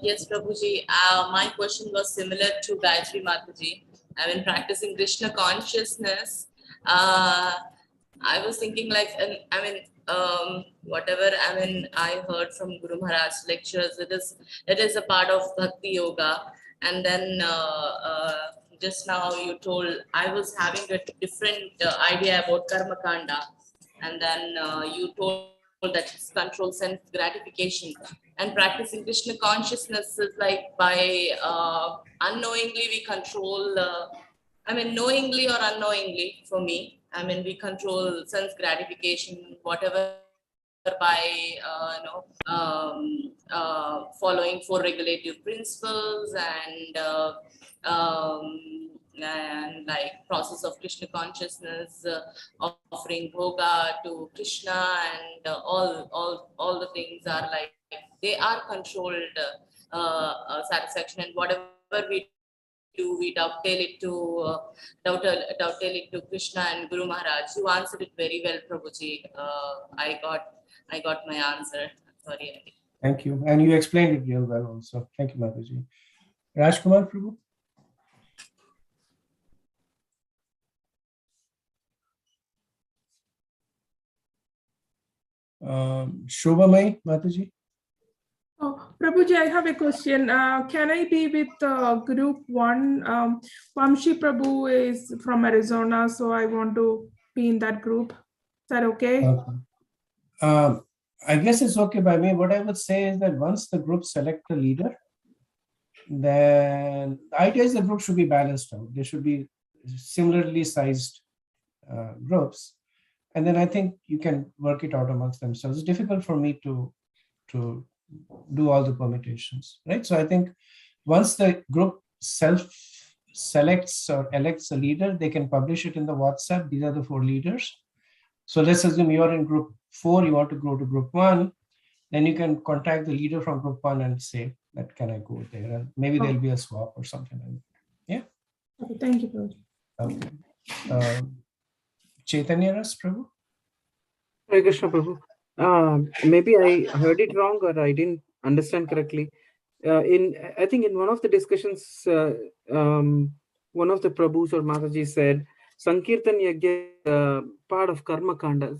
Yes, Prabhuji. My question was similar to Gayatri Mataji. Practicing Krishna consciousness. I was thinking like, whatever I heard from Guru Maharaj's lectures, it is a part of Bhakti Yoga. And then just now you told I was having a different idea about Karma Kanda, and then you told that it's control sense gratification. And practicing Krishna consciousness is like by unknowingly we control, knowingly or unknowingly for me, we control sense gratification, whatever by following four regulative principles and like process of Krishna consciousness, offering bhoga to Krishna, and all the things are like they are controlled satisfaction, and whatever we do, we dovetail it to Krishna and Guru Maharaj. You answered it very well, Prabhuji. I got my answer. Sorry. Thank you. And you explained it real well also. Thank you, Mataji. Rajkumar, Prabhu. Shobhamai Mataji. Oh, Prabhuji, I have a question. Can I be with group one? Vamshi Prabhu is from Arizona, so I want to be in that group. Is that okay? I guess it's okay by me. What I would say is that once the group select a leader, then the idea is the group should be balanced out. There should be similarly sized groups. And then I think you can work it out amongst themselves. It's difficult for me to do all the permutations, right? So I think once the group self-selects or elects a leader, they can publish it in the WhatsApp. These are the 4 leaders. So let's assume you're in group 4, you want to go to group 1, then you can contact the leader from group 1 and say that, can I go there? And maybe there'll be a swap or something like that. Yeah. Okay, thank you, Prabhu. Okay. Chaitanya Ras, Prabhu? Hare Krishna, Prabhu. Maybe I heard it wrong or I didn't understand correctly. I think in one of the discussions, one of the Prabhus or Mataji said, Sankirtan Yajna part of Karma Kanda.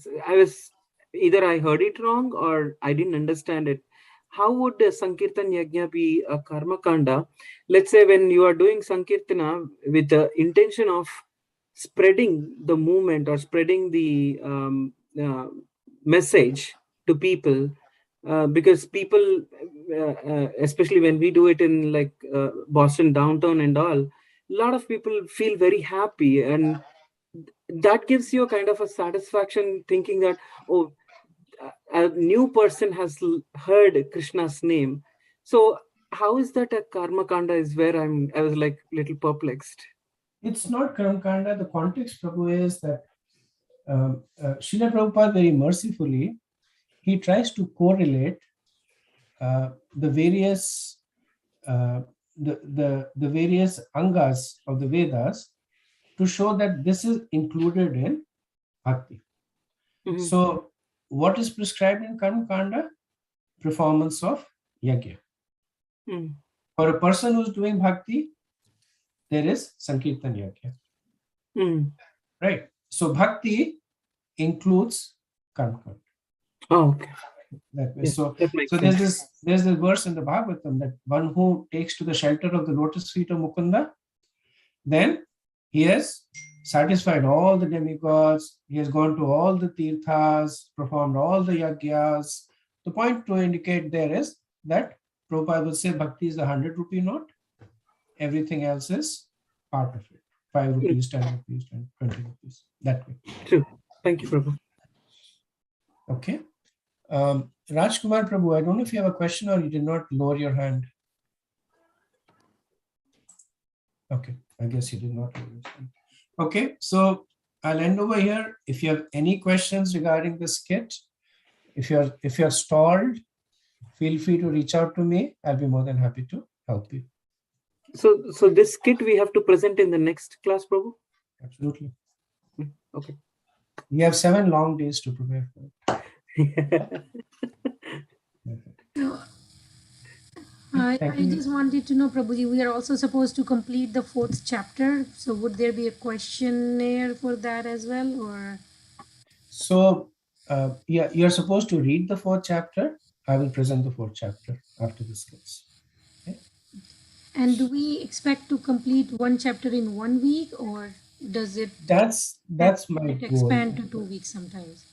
Either I heard it wrong or I didn't understand it. How would Sankirtan Yajna be a Karma Kanda? Let's say when you are doing Sankirtana with the intention of spreading the movement or spreading the message to people, because people, especially when we do it in like Boston downtown and all, a lot of people feel very happy, and that gives you a kind of a satisfaction thinking that, oh, a new person has heard Krishna's name. So how is that a karma kanda is where I was like little perplexed. It's not Karma Kanda. The context, Prabhu, is that Srila Prabhupada very mercifully, he tries to correlate the various the various angas of the Vedas to show that this is included in Bhakti. So what is prescribed in Karma Kanda? Performance of yajna. For a person who's doing Bhakti, there is Sankirtan yajna. Right. So Bhakti includes Karma Kanda. Oh, okay. That way. Yes, So there's this verse in the Bhagavatam that one who takes to the shelter of the lotus feet of Mukunda, then he has satisfied all the demigods, he has gone to all the tirthas, performed all the yagyas. The point to indicate there is that Prabhupada will say Bhakti is the 100 rupee note, everything else is part of it. 5 rupees, 10 rupees, 20 rupees, that way. True. Thank you, Prabhu. Okay. Rajkumar Prabhu, I don't know if you have a question or you did not lower your hand. Okay, I guess you did not lower your hand. Okay, so I'll end over here. If you have any questions regarding this kit, if you're stalled, feel free to reach out to me. I'll be more than happy to help you. So this kit we have to present in the next class, Prabhu? Absolutely. Okay. We have 7 long days to prepare for it. I just wanted to know, Prabhuji, we are also supposed to complete the 4th chapter. So would there be a questionnaire for that as well, or? So yeah, you're supposed to read the 4th chapter. I will present the 4th chapter after this class. Okay. And do we expect to complete 1 chapter in 1 week, or does it? That's my goal. Expand to 2 weeks sometimes.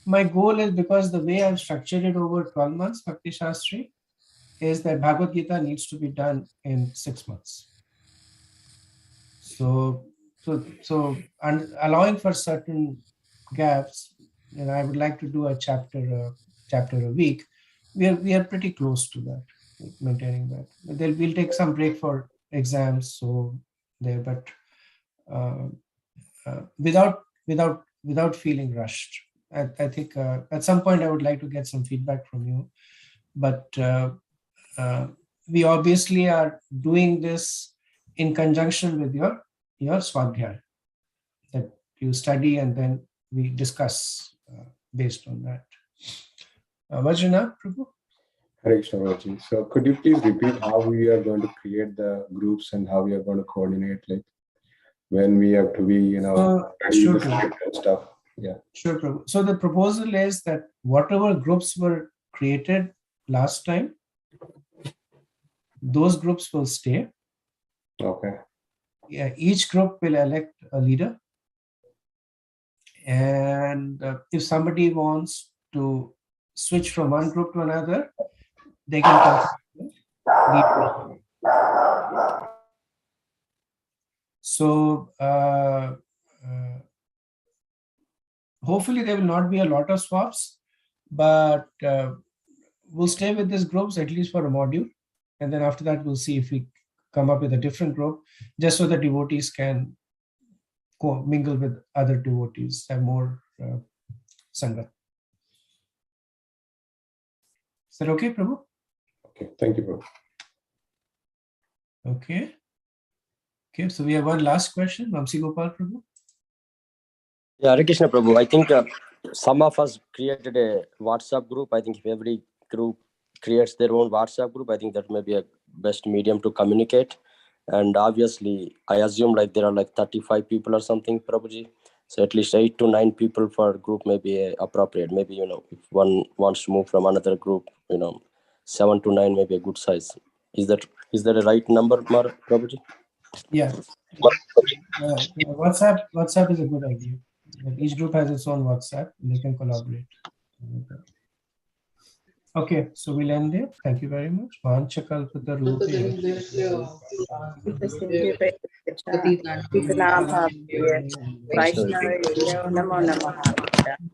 My goal is, because the way I've structured it over 12 months, Bhakti Shastri, is that Bhagavad Gita needs to be done in 6 months. So allowing for certain gaps, and I would like to do a chapter a week. We are pretty close to that, maintaining that. We'll take some break for exams, so there, but without feeling rushed. I think at some point I would like to get some feedback from you, but we obviously are doing this in conjunction with your swadhyaya, that you study and then we discuss based on that. Vajranath, Prabhu? Hare Krishna, Prabhuji. So could you please repeat how we are going to create the groups and how we are going to coordinate, like when we have to be, ready sure, the script and stuff? Yeah. Sure, Prabhu. So the proposal is that whatever groups were created last time, those groups will stay. Okay. Yeah, each group will elect a leader. And if somebody wants to switch from one group to another, they can come. So hopefully there will not be a lot of swaps, but we'll stay with these groups at least for a module. And then after that, we'll see if we come up with a different group, just so the devotees can mingle with other devotees, have more sangha. Is that okay, Prabhu? Okay, thank you, Prabhu. Okay. Okay, so we have one last question. Vamsi Gopal, Prabhu. Yeah, Hare Krishna, Prabhu. I think some of us created a WhatsApp group. I think if every group creates their own WhatsApp group, I think that may be a best medium to communicate. And obviously, I assume like there are like 35 people or something, Prabhuji. So at least 8 to 9 people per group may be appropriate. Maybe, if one wants to move from another group, 7 to 9 may be a good size. Is that a right number, Prabhuji? Yeah. WhatsApp is a good idea. Each group has its own WhatsApp, and they can collaborate. Okay, so we'll end there. Thank you very much. Vaishnava Namo Namaha.